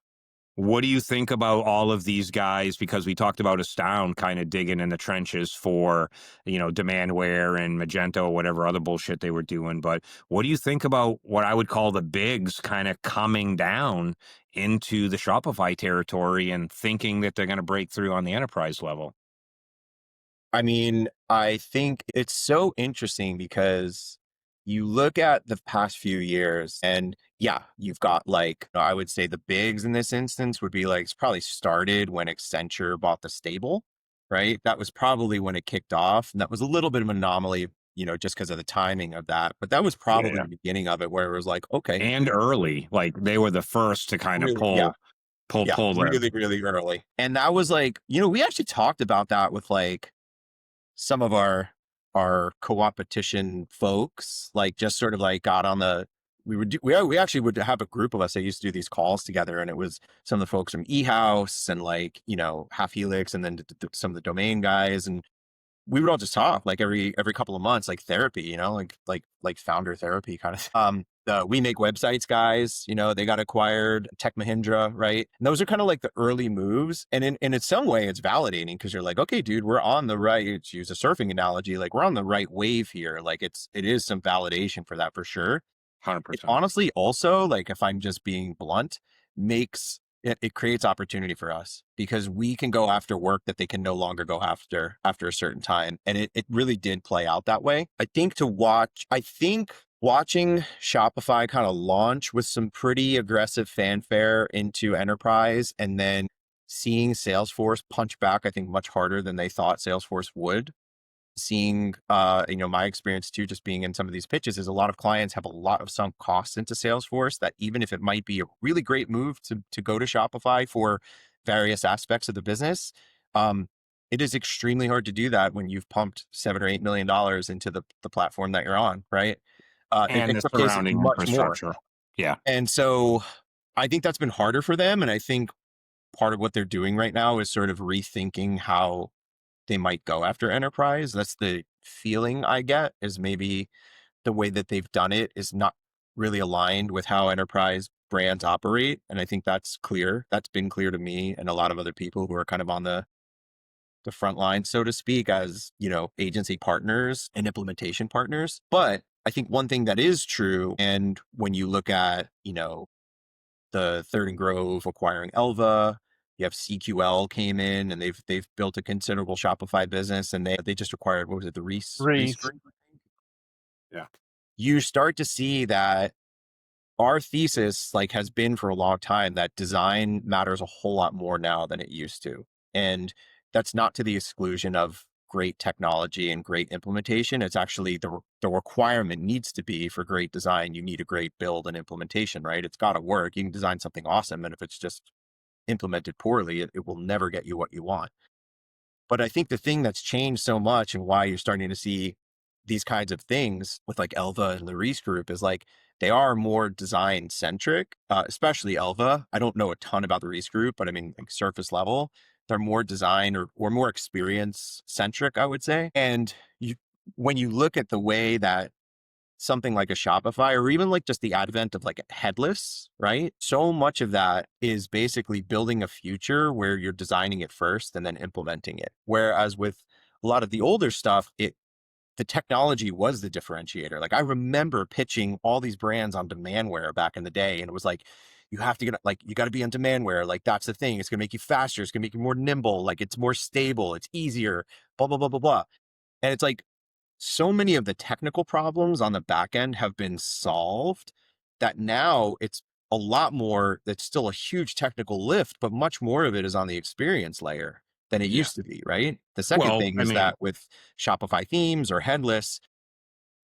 What do you think about all of these guys? Because we talked about Astound kind of digging in the trenches for, Demandware and Magento or whatever other bullshit they were doing. But what do you think about what I would call the bigs kind of coming down into the Shopify territory and thinking that they're going to break through on the enterprise level? I mean, I think it's so interesting because you look at the past few years and yeah, you've got like, I would say the bigs in this instance would be like, it's probably started when Accenture bought the stable, right? That was probably when it kicked off. And that was a little bit of an anomaly, just because of the timing of that. But that was probably Yeah. the beginning of it where it was like, okay, And early, like they were the first to kind of really, yeah, yeah, pull the. really, really early. And that was like, we actually talked about that with like, some of our co-oppetition folks, like just sort of like got on the we actually would have a group of us that used to do these calls together, and it was some of the folks from eHouse and like Half Helix, and then some of the domain guys, and we would all just talk like every couple of months, like therapy, like founder therapy kind of. The We Make Websites guys, they got acquired, Tech Mahindra, right? And those are kind of like the early moves, and in some way, it's validating because you're like, okay, dude, we're on the right. To use a surfing analogy, like we're on the right wave here. Like it is some validation for that for sure. It 100%. honestly also, like, if I'm just being blunt, it creates opportunity for us because we can go after work that they can no longer go after a certain time. And it really did play out that way. I think watching Shopify kind of launch with some pretty aggressive fanfare into enterprise and then seeing Salesforce punch back, I think much harder than they thought Salesforce would. Seeing, my experience too, just being in some of these pitches is a lot of clients have a lot of sunk costs into Salesforce that even if it might be a really great move to go to Shopify for various aspects of the business, it is extremely hard to do that when you've pumped $7 or $8 million into the platform that you're on, right? In And the some cases, surrounding much more. infrastructure. Yeah. And so I think that's been harder for them. And I think part of what they're doing right now is sort of rethinking how they might go after enterprise. That's the feeling I get, is maybe the way that they've done it is not really aligned with how enterprise brands operate. And I think that's clear. That's been clear to me and a lot of other people who are kind of on the front line, so to speak, as, agency partners and implementation partners. But I think one thing that is true, and when you look at, the Third and Grove acquiring Elva, you have CQL came in and they've built a considerable Shopify business, and they just acquired, what was it, the Reese Reese. Group? Yeah. You start to see that our thesis like has been for a long time that design matters a whole lot more now than it used to. And that's not to the exclusion of great technology and great implementation. It's actually the requirement needs to be for great design. You need a great build and implementation, right? It's got to work. You can design something awesome, and if it's just implemented poorly, it will never get you what you want. But I think the thing that's changed so much and why you're starting to see these kinds of things with like Elva and the Reese Group is like they are more design centric, especially Elva. I don't know a ton about the Reese Group, but I mean, like surface level, they're more design or more experience centric, I would say. And when you look at the way that something like a Shopify or even like just the advent of like headless, right? So much of that is basically building a future where you're designing it first and then implementing it. Whereas with a lot of the older stuff, the technology was the differentiator. Like I remember pitching all these brands on demandware back in the day, and it was like, you have to get like, you got to be on demandware. Like that's the thing. It's going to make you faster. It's going to make you more nimble. Like it's more stable. It's easier, blah, blah, blah, blah, blah. And it's like, so many of the technical problems on the back end have been solved that now it's a lot more, that's still a huge technical lift, but much more of it is on the experience layer than it Yeah. used to be, right? The second Well, thing I is mean, that with Shopify themes or headless,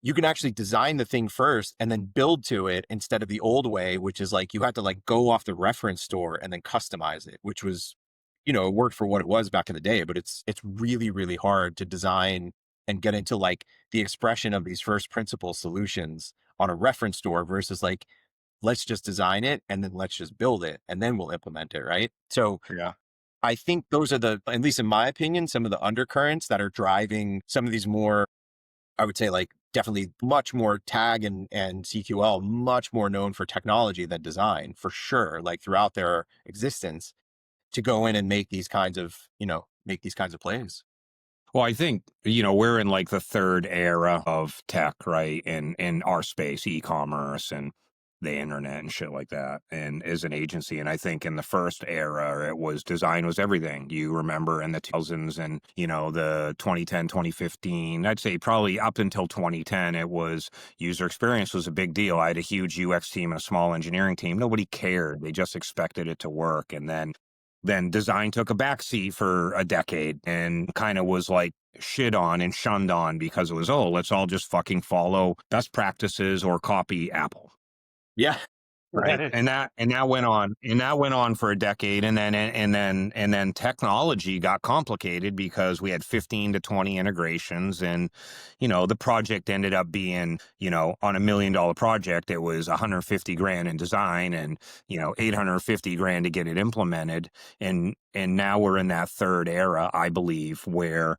you can actually design the thing first and then build to it instead of the old way, which is like you had to like go off the reference store and then customize it, which was, it worked for what it was back in the day, but it's really, really hard to design and get into like the expression of these first principle solutions on a reference store versus like, let's just design it and then let's just build it and then we'll implement it. Right. So yeah. I think those are at least in my opinion, some of the undercurrents that are driving some of these more, I would say like definitely much more tag and CQL, much more known for technology than design for sure, like throughout their existence to go in and make these kinds of, plays. Well, I think, we're in like the third era of tech, right? In our space, e-commerce and the internet and shit like that. And as an agency, and I think in the first era, it was design was everything. You remember in the 2000s and, the 2010, 2015, I'd say probably up until 2010, it was user experience was a big deal. I had a huge UX team and a small engineering team. Nobody cared. They just expected it to work. And then design took a backseat for a decade and kind of was like shit on and shunned on because it was, let's all just fucking follow best practices or copy Apple. Yeah. Right. Right. And that went on for a decade. And then technology got complicated because we had 15 to 20 integrations. And, the project ended up being, on $1 million project, it was 150 grand in design and, 850 grand to get it implemented. And now we're in that third era, I believe, where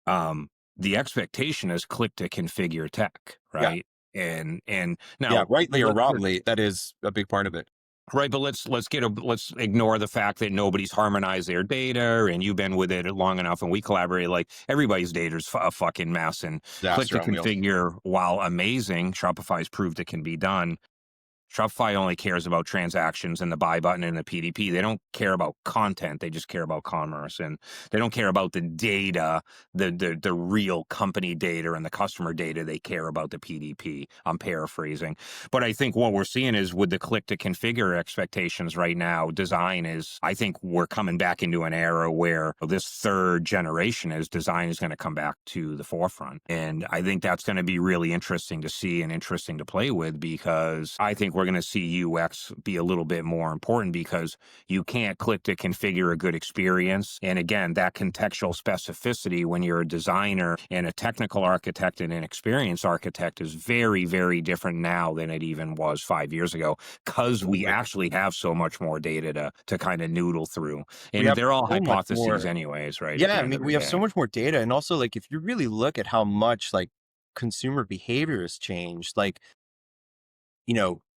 the expectation is click to configure tech, Yeah. right? And Yeah. now Rightly or wrongly, that is a big part of it. right, but let's ignore the fact that nobody's harmonized their data, and you've been with it long enough, and we collaborate. Like everybody's data is a fucking mess, and click Disaster to on wheels. configure, while amazing, Shopify's proved it can be done. Shopify only cares about transactions and the buy button and the PDP. They don't care about content. They just care about commerce, and they don't care about the data, the real company data and the customer data. They care about the PDP. I'm paraphrasing, but I think what we're seeing is with the click to configure expectations right now, design is. I think we're coming back into an era where this third generation is design is going to come back to the forefront, and I think that's going to be really interesting to see and interesting to play with because I think we're going to see UX be a little bit more important because you can't click to configure a good experience. And again, that contextual specificity when you're a designer and a technical architect and an experience architect is very, very different now than it even was 5 years ago because we actually have so much more data to kind of noodle through. We And have they're all so much hypotheses more. anyways, right? At Yeah. the I end mean, of we the have so day. much more data. And also like, if you really look at how much like consumer behavior has changed, like,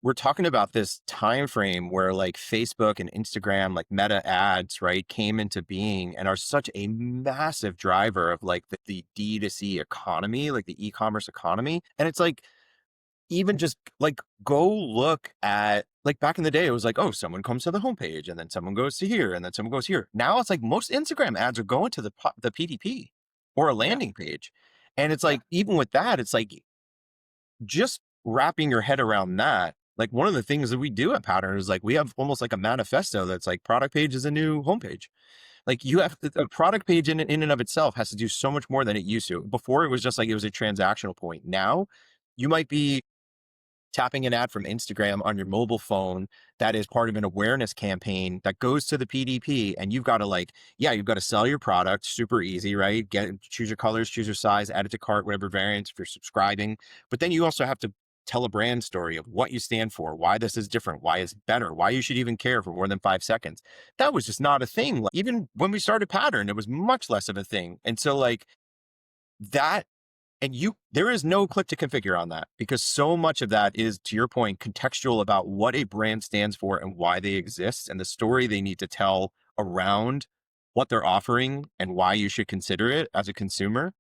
we're talking about this time frame where like Facebook and Instagram, like Meta ads, right, came into being and are such a massive driver of like the D2C economy, like the e-commerce economy. And it's like, even just like go look at like back in the day, it was like, oh, someone comes to the homepage and then someone goes to here and then someone goes here. Now it's like most Instagram ads are going to the PDP or a Yeah. landing page. And it's Yeah. like, even with that, it's like just wrapping your head around that. Like one of the things that we do at Pattern is like we have almost like a manifesto that's like product page is a new homepage. Like you have a product page in and of itself has to do so much more than it used to. Before it was just like it was a transactional point. Now you might be tapping an ad from Instagram on your mobile phone that is part of an awareness campaign that goes to the PDP, and you've got to like, yeah, you've got to sell your product, super easy, right? Choose your colors, choose your size, add it to cart, whatever variants if you're subscribing. But then you also have to tell a brand story of what you stand for, why this is different, why it's better, why you should even care for more than 5 seconds. That was just not a thing. Like, even when we started Pattern, it was much less of a thing. And so like that, and there is no click to configure on that because so much of that is, to your point, contextual about what a brand stands for and why they exist and the story they need to tell around what they're offering and why you should consider it as a consumer.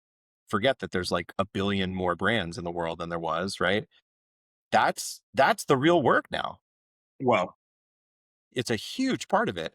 forget that there's like a billion more brands in the world than there was, right? That's the real work now. Well, It's a huge part of it.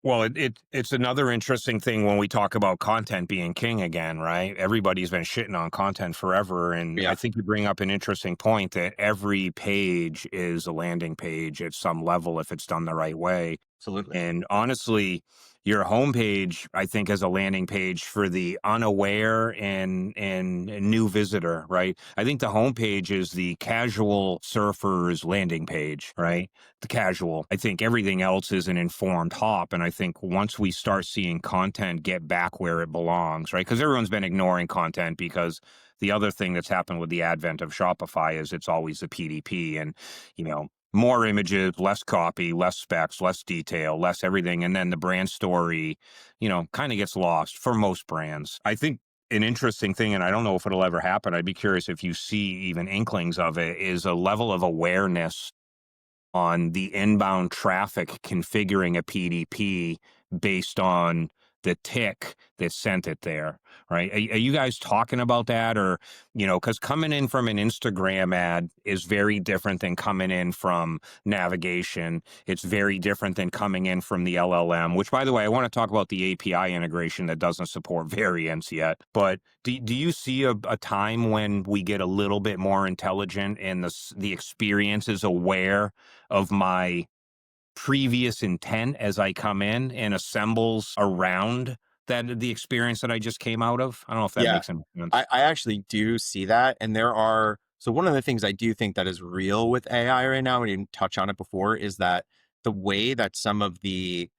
Well, it's another interesting thing when we talk about content being king again, right? Everybody's been shitting on content forever, and I Yeah, think you bring up an interesting point that every page is a landing page at some level if it's done the right way. absolutely. And honestly, your homepage, I think, is a landing page for the unaware and new visitor, right? I think the homepage is the casual surfer's landing page, right? The casual. I think everything else is an informed hop. And I think once we start seeing content get back where it belongs, right? Because everyone's been ignoring content because the other thing that's happened with the advent of Shopify is it's always the PDP and, more images, less copy, less specs, less detail, less everything. And then the brand story, kind of gets lost for most brands. I think an interesting thing, and I don't know if it'll ever happen, I'd be curious if you see even inklings of it, is a level of awareness on the inbound traffic configuring a PDP based on the tick that sent it there, right? Are you guys talking about that? Or, because coming in from an Instagram ad is very different than coming in from navigation. It's very different than coming in from the LLM, which, by the way, I want to talk about the API integration that doesn't support variants yet. But do you see a time when we get a little bit more intelligent and the experience is aware of my previous intent as I come in and assembles around the experience that I just came out of? I don't know if that Yeah, makes any sense. I actually do see that. And so one of the things I do think that is real with AI right now, we didn't touch on it before, is that the way that some of the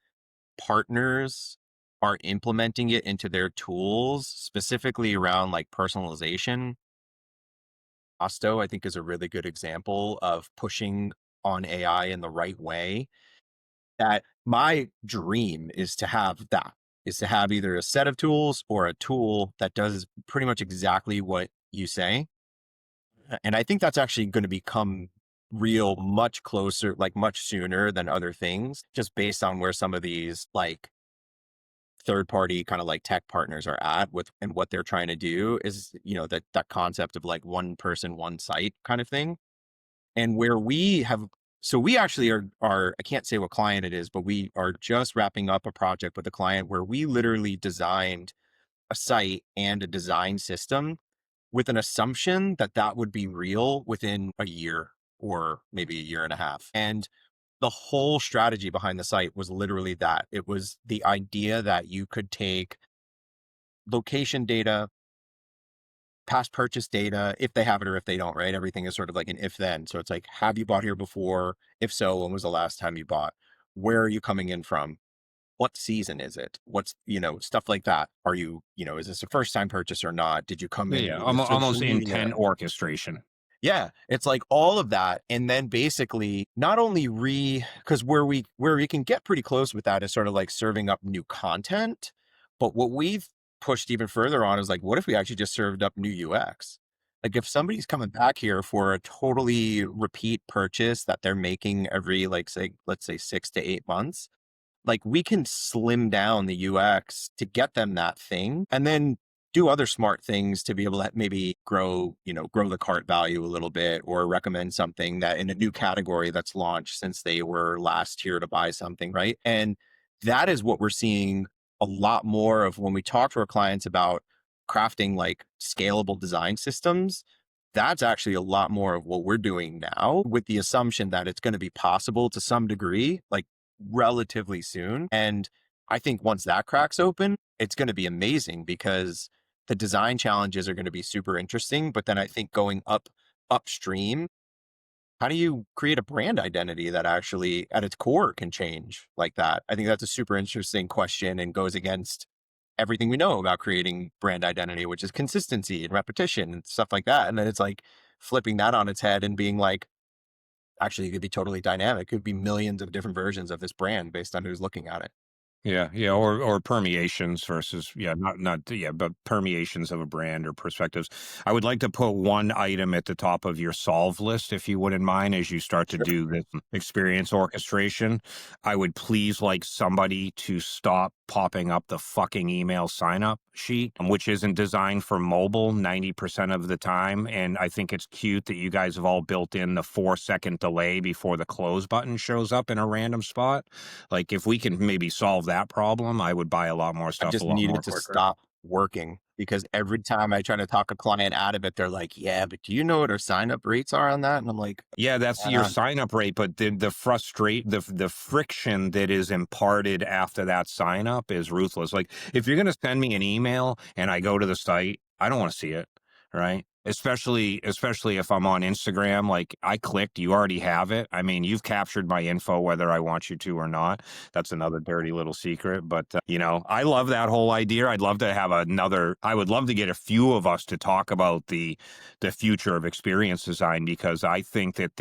partners are implementing it into their tools, specifically around like personalization. Osto, I think, is a really good example of pushing on AI in the right way. That my dream is to have either a set of tools or a tool that does pretty much exactly what you say. And I think that's actually going to become real much closer, like much sooner than other things, just based on where some of these like third party kind of like tech partners are at with and what they're trying to do is, that concept of like one person, one site kind of thing. And where we have, so we actually are, I can't say what client it is, but we are just wrapping up a project with a client where we literally designed a site and a design system with an assumption that that would be real within a year or maybe a year and a half. And the whole strategy behind the site was literally that. It was the idea that you could take location data, past purchase data, if they have it or if they don't, right? Everything is sort of like an if then. So it's like, have you bought here before? If so, when was the last time you bought? Where are you coming in from? What season is it? What's, stuff like that. Are you, is this a first time purchase or not? Did you come in Yeah, with social almost media? intent orchestration. Yeah, it's like all of that. And then basically not only because where we can get pretty close with that is sort of like serving up new content. But what we've pushed even further on is like, what if we actually just served up new UX? Like if somebody's coming back here for a totally repeat purchase that they're making every like say, let's say 6 to 8 months, like we can slim down the UX to get them that thing and then do other smart things to be able to maybe grow the cart value a little bit or recommend something that in a new category that's launched since they were last here to buy something, right? And that is what we're seeing a lot more of when we talk to our clients about crafting like scalable design systems. That's actually a lot more of what we're doing now with the assumption that it's going to be possible to some degree, like relatively soon. And I think once that cracks open, it's going to be amazing because the design challenges are going to be super interesting. But then I think going upstream, how do you create a brand identity that actually at its core can change like that? I think that's a super interesting question and goes against everything we know about creating brand identity, which is consistency and repetition and stuff like that. And then it's like flipping that on its head and being like, actually, it could be totally dynamic. It could be millions of different versions of this brand based on who's looking at it. Yeah, or permeations versus but permeations of a brand or perspectives. I would like to put one item at the top of your solve list, if you wouldn't mind, as you start to Sure. do this experience orchestration. I would please like somebody to stop popping up the fucking email sign up sheet, which isn't designed for mobile 90% of the time. And I think it's cute that you guys have all built in the 4-second delay before the close button shows up in a random spot. Like if we can maybe solve that problem, I would buy a lot more I stuff a just lot needed more to quicker. stop working because every time I try to talk a client out of it, they're like, yeah, but do you know what our sign up rates are on that? And I'm like, Yeah, that's your sign up rate, but the friction that is imparted after that sign up is ruthless. Like if you're going to send me an email and I go to the site, I don't want to see it, right? Especially if I'm on Instagram, like I clicked, you already have it. I mean, you've captured my info whether I want you to or not. That's another dirty little secret, but I love that whole idea. I'd love to have I would love to get a few of us to talk about the future of experience design, because I think that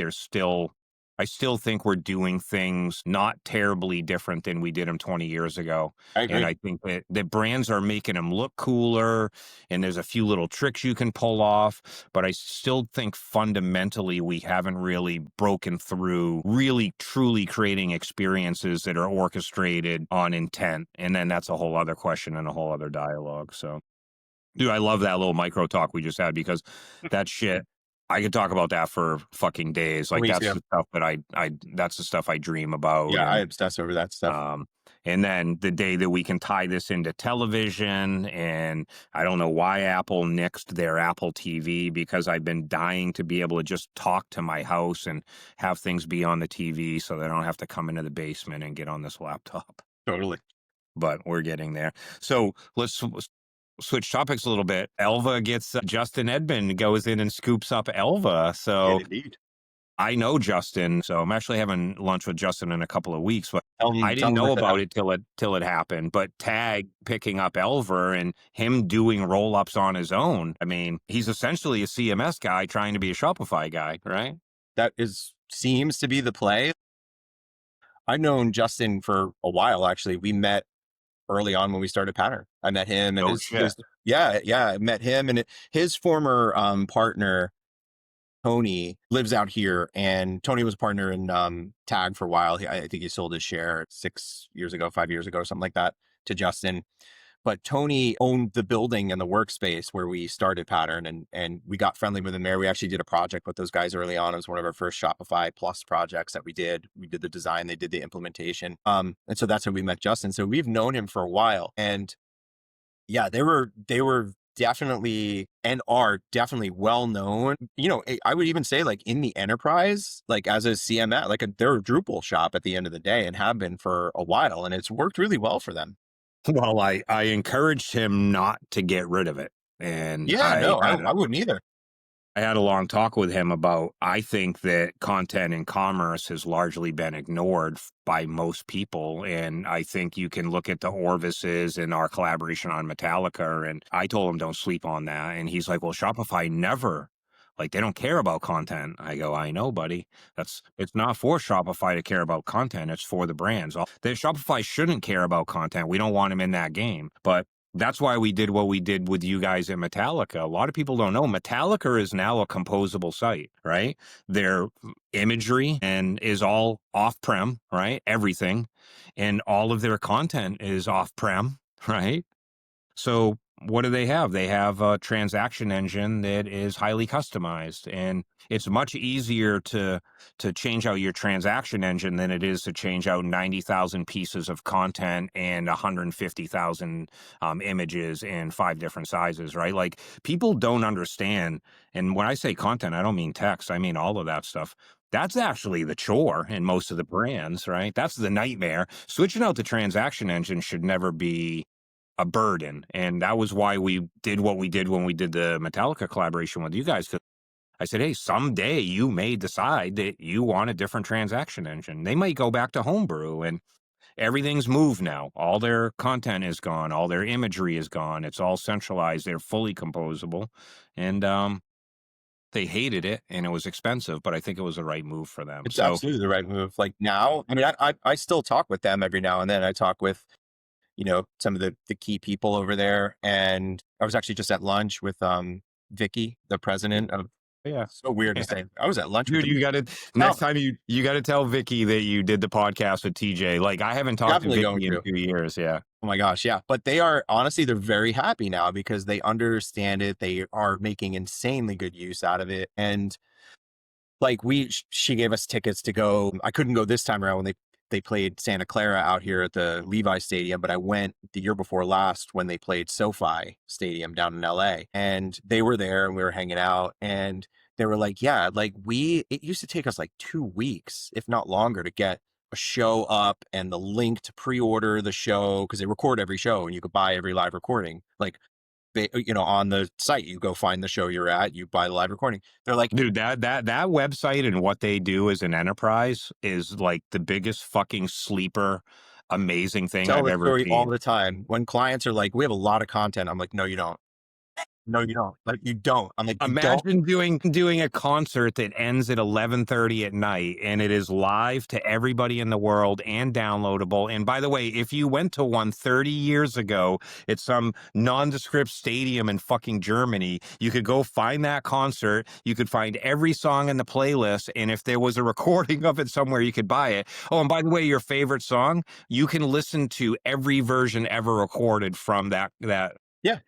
I still think we're doing things not terribly different than we did them 20 years ago. I And agree. I think that brands are making them look cooler, and there's a few little tricks you can pull off. But I still think fundamentally we haven't really broken through really truly creating experiences that are orchestrated on intent. And then that's a whole other question and a whole other dialogue. So. Dude, I love that little micro talk we just had, because that shit, I could talk about that for fucking days. Like Me that's too. the stuff that that's the stuff I dream about. Yeah, I obsess over that stuff. Um, and then the day that we can tie this into television, and I don't know why Apple nixed their Apple TV, because I've been dying to be able to just talk to my house and have things be on the TV so that I don't have to come into the basement and get on this laptop. Totally. But we're getting there. So let's switch topics a little bit. Elva gets Justin Edmond goes in and scoops up Elva. So Indeed. I know Justin. So I'm actually having lunch with Justin in a couple of weeks, but I Tell didn't him know if it about it till it happened. But Tag picking up Elva and him doing roll ups on his own. I mean, he's essentially a CMS guy trying to be a Shopify guy, right? seems to be the play. I've known Justin for a while, actually. We met early on when we started Pattern. I met him and No shit. I met him and his former partner, Tony, lives out here. And Tony was a partner in Tag for a while. I think he sold his share 5 years ago or something like that to Justin. But Tony owned the building and the workspace where we started Pattern, and we got friendly with him there. We actually did a project with those guys early on. It was one of our first Shopify Plus projects that we did. We did the design, they did the implementation. And so that's how we met Justin. So we've known him for a while. And yeah, they were definitely and are definitely well known. I would even say like in the enterprise, like as a CMS, like they're a Drupal shop at the end of the day and have been for a while. And it's worked really well for them. Well, I encouraged him not to get rid of it. And Yeah, no, I wouldn't either. I had a long talk with him about, I think that content in commerce has largely been ignored by most people. And I think you can look at the Orvises and our collaboration on Metallica. And I told him, don't sleep on that. And he's like, well, Shopify never, like, they don't care about content. I go, I know, buddy. It's not for Shopify to care about content. It's for the brands. Shopify shouldn't care about content. We don't want him in that game. But that's why we did what we did with you guys at Metallica. A lot of people don't know Metallica is now a composable site, right? Their imagery and is all off-prem, right? Everything. And all of their content is off-prem, right? So what do they have? They have a transaction engine that is highly customized, and it's much easier to change out your transaction engine than it is to change out 90,000 pieces of content and 150,000 images in 5 different sizes, right? Like people don't understand. And when I say content, I don't mean text. I mean all of that stuff. That's actually the chore in most of the brands, right? That's the nightmare. Switching out the transaction engine should never be a burden. And that was why we did what we did when we did the Metallica collaboration with you guys. Cause I said, hey, someday you may decide that you want a different transaction engine. They might go back to Homebrew, and everything's moved now. All their content is gone. All their imagery is gone. It's all centralized. They're fully composable. And they hated it, and it was expensive, but I think it was the right move for them. It's So absolutely the right move. Like now, I mean, I still talk with them every now and then. I talk with some of the key people over there. And I was actually just at lunch with Vicky, the president of. Yeah. So weird to Yeah. say. I was at lunch with Dude, him. you got to next time you got to tell Vicky that you did the podcast with TJ. Like I haven't talked to Definitely going Vicky in to. 2 years. Yeah. Oh my gosh, yeah. But they are honestly, they're very happy now because they understand it. They are making insanely good use out of it. And like she gave us tickets to go. I couldn't go this time around when they played Santa Clara out here at the Levi Stadium, but I went the year before last when they played SoFi Stadium down in LA, and they were there and we were hanging out, and they were like, yeah, like it used to take us like 2 weeks, if not longer, to get a show up and the link to pre-order the show, because they record every show and you could buy every live recording. Like on the site, you go find the show you're at, you buy the live recording. They're like, Dude, that website and what they do as an enterprise is like the biggest fucking sleeper, amazing thing tell I've the ever story all seen. the time. When clients are like, we have a lot of content. I'm like, no, you don't. No, you don't. Like, you don't. I'm like, you don't. Imagine doing a concert that ends at 11:30 at night and it is live to everybody in the world and downloadable. And by the way, if you went to one 30 years ago at some nondescript stadium in fucking Germany, you could go find that concert. You could find every song in the playlist. And if there was a recording of it somewhere, you could buy it. Oh, and by the way, your favorite song, you can listen to every version ever recorded from that. Yeah.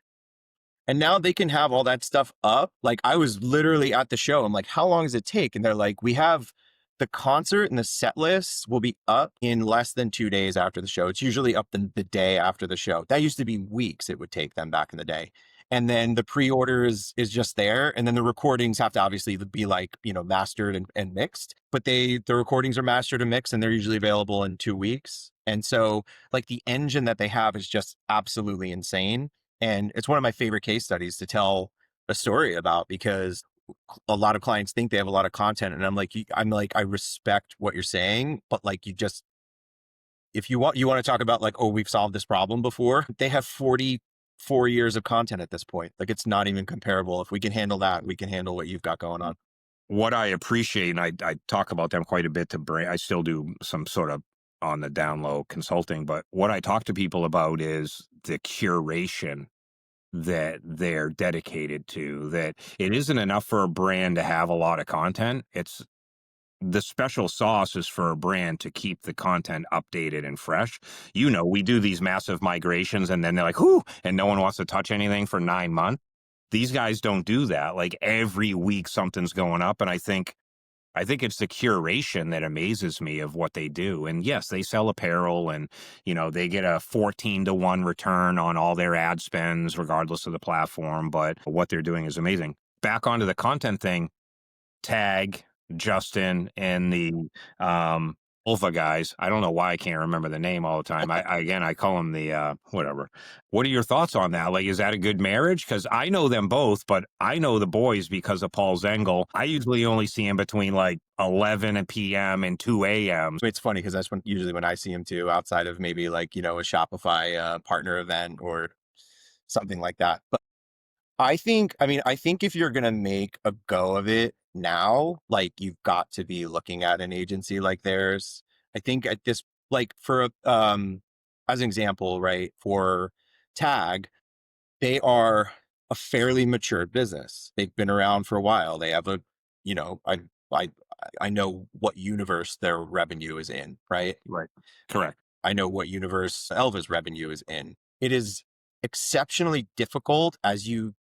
And now they can have all that stuff up. Like I was literally at the show. I'm like, how long does it take? And they're like, we have the concert and the set lists will be up in less than 2 days after the show. It's usually up the day after the show. That used to be weeks it would take them back in the day. And then the pre-order is just there. And then the recordings have to obviously be like, mastered and mixed, but the recordings are mastered and mixed and they're usually available in 2 weeks. And so like the engine that they have is just absolutely insane. And it's one of my favorite case studies to tell a story about, because a lot of clients think they have a lot of content. And I'm like, I respect what you're saying, but like, if you want to talk about like, oh, we've solved this problem before, they have 44 years of content at this point. Like it's not even comparable. If we can handle that, we can handle what you've got going on. What I appreciate, and I talk about them quite a bit I still do some sort of on the down low consulting, but what I talk to people about is the curation that they're dedicated to, that it isn't enough for a brand to have a lot of content. It's the special sauce is for a brand to keep the content updated and fresh. We do these massive migrations and then they're like, whoo, and no one wants to touch anything for 9 months. These guys don't do that. Like every week something's going up. And I think it's the curation that amazes me of what they do. And yes, they sell apparel and, they get a 14-to-1 return on all their ad spends, regardless of the platform. But what they're doing is amazing. Back onto the content thing, Tag, Justin, and the Elva guys. I don't know why I can't remember the name all the time. I call them the whatever. What are your thoughts on that? Like, is that a good marriage? Because I know them both, but I know the boys because of Paul Zengel. I usually only see him between like 11 p.m. and 2 a.m. It's funny because that's usually when I see him too, outside of maybe like, a Shopify partner event or something like that. But I think if you're going to make a go of it now, like you've got to be looking at an agency like theirs. I think at this, like for, as an example, right, for Tag, they are a fairly mature business. They've been around for a while. They have I know what universe their revenue is in, right? Right. Correct. I know what universe Elva's revenue is in. It is exceptionally difficult as you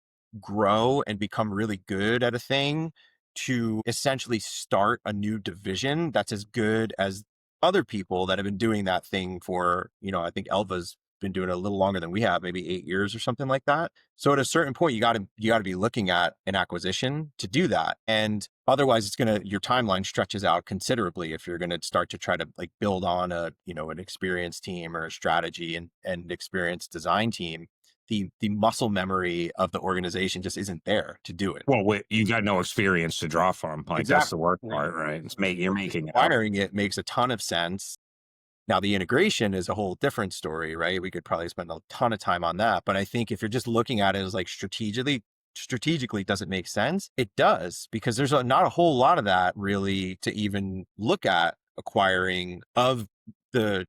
grow and become really good at a thing to essentially start a new division that's as good as other people that have been doing that thing for, I think Elva's been doing it a little longer than we have, maybe 8 years or something like that. So at a certain point, you got to be looking at an acquisition to do that. And otherwise your timeline stretches out considerably if you're going to start to try to like build on an experienced team or a strategy and experienced design team. The muscle memory of the organization just isn't there to do it. Well, you got no experience to draw from. Like Exactly. That's the worst part, right? You're making it up. Acquiring it makes a ton of sense. Now, the integration is a whole different story, right? We could probably spend a ton of time on that. But I think if you're just looking at it as like strategically, does it make sense? It does, because there's not a whole lot of that really to even look at acquiring of the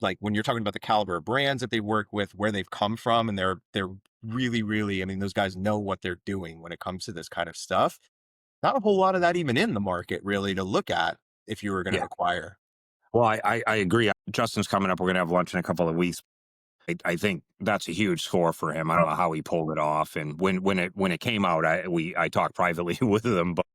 like when you're talking about the caliber of brands that they work with, where they've come from, and they're really, really, I mean, those guys know what they're doing when it comes to this kind of stuff. Not a whole lot of that even in the market really to look at if you were going to Yeah. acquire. Well, I agree. Justin's coming up. We're going to have lunch in a couple of weeks. I think that's a huge score for him. I don't know how he pulled it off. And when it came out, I talked privately with him. But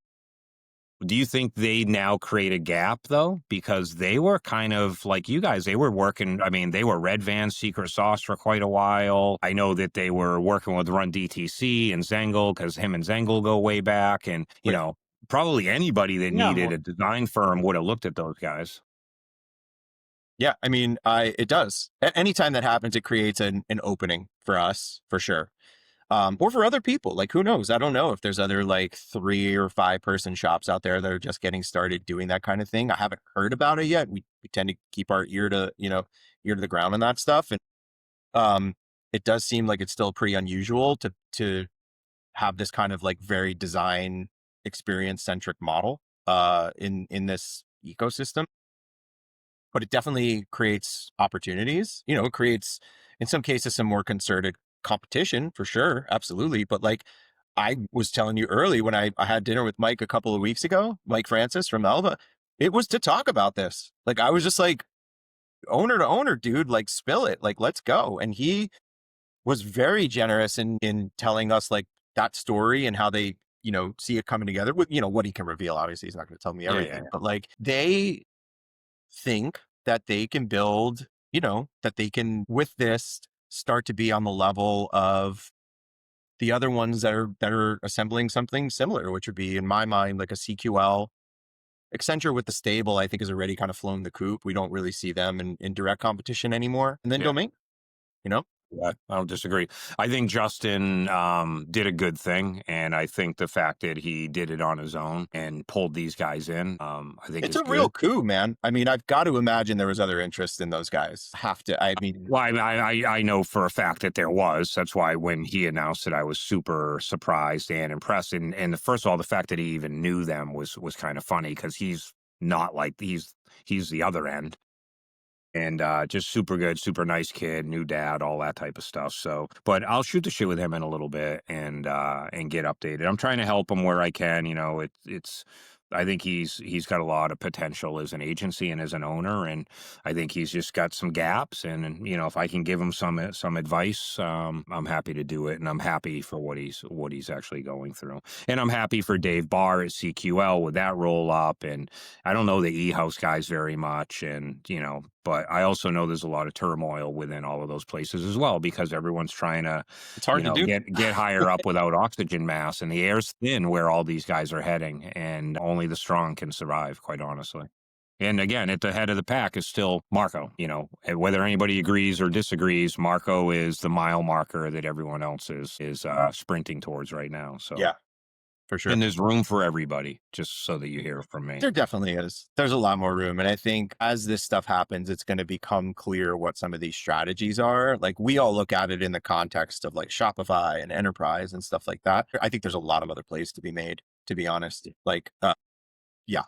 do you think they now create a gap though? Because they were kind of like you guys. They were working. I mean, they were Red Van secret sauce for quite a while. I know that they were working with Run DTC and Zengel because him and Zengel go way back. And you know, probably anybody that Yeah, needed well, a design firm would have looked at those guys. Yeah, I mean, it does. Anytime that happens, it creates an opening for us, for sure. Or for other people. Like, who knows? I don't know if there's other like 3 or 5 person shops out there that are just getting started doing that kind of thing. I haven't heard about it yet. We tend to keep our ear to the ground on that stuff. And it does seem like it's still pretty unusual to have this kind of like very design experience centric model in this ecosystem. But it definitely creates opportunities. It creates, in some cases, some more concerted competition for sure. Absolutely. But like I was telling you early when I had dinner with Mike a couple of weeks ago, Mike Francis from Elva, it was to talk about this. Like I was just like, owner to owner, dude, like spill it, like let's go. And he was very generous in telling us like that story and how they, see it coming together with, what he can reveal. Obviously, he's not going to tell me everything, but like they think that they can build, that they can with this start to be on the level of the other ones that are assembling something similar, which would be in my mind like a CQL. Accenture with the stable, I think, has already kind of flown the coop. We don't really see them in direct competition anymore. And then Yeah. Domain, I don't disagree. I think Justin did a good thing, and I think the fact that he did it on his own and pulled these guys in, I think it's is a real good. coup, man. I mean, I've got to imagine there was other interest in those guys. Have to. I mean, Well, I know for a fact that there was. That's why when he announced it, I was super surprised and impressed. And first of all, the fact that he even knew them was kind of funny because he's not like he's the other end. And just super good, super nice kid, new dad, all that type of stuff. So, but I'll shoot the shit with him in a little bit and get updated. I'm trying to help him where I can. It's I think he's got a lot of potential as an agency and as an owner, and I think he's just got some gaps. And if I can give him some advice, I'm happy to do it, and I'm happy for what he's actually going through. And I'm happy for Dave Barr at CQL with that roll up. And I don't know the eHouse guys very much, and but I also know there's a lot of turmoil within all of those places as well because everyone's trying to, it's hard to do. get higher up without oxygen mask, and the air's thin where all these guys are heading, and only the strong can survive, quite honestly. And again, at the head of the pack is still Marco. Whether anybody agrees or disagrees, Marco is the mile marker that everyone else is sprinting towards right now. So Yeah, for sure. and there's room for everybody, just so that you hear from me. There definitely is. There's a lot more room. And I think as this stuff happens, it's going to become clear what some of these strategies are. Like we all look at it in the context of like Shopify and enterprise and stuff like that. I think there's a lot of other plays to be made, to be honest. Like, yeah.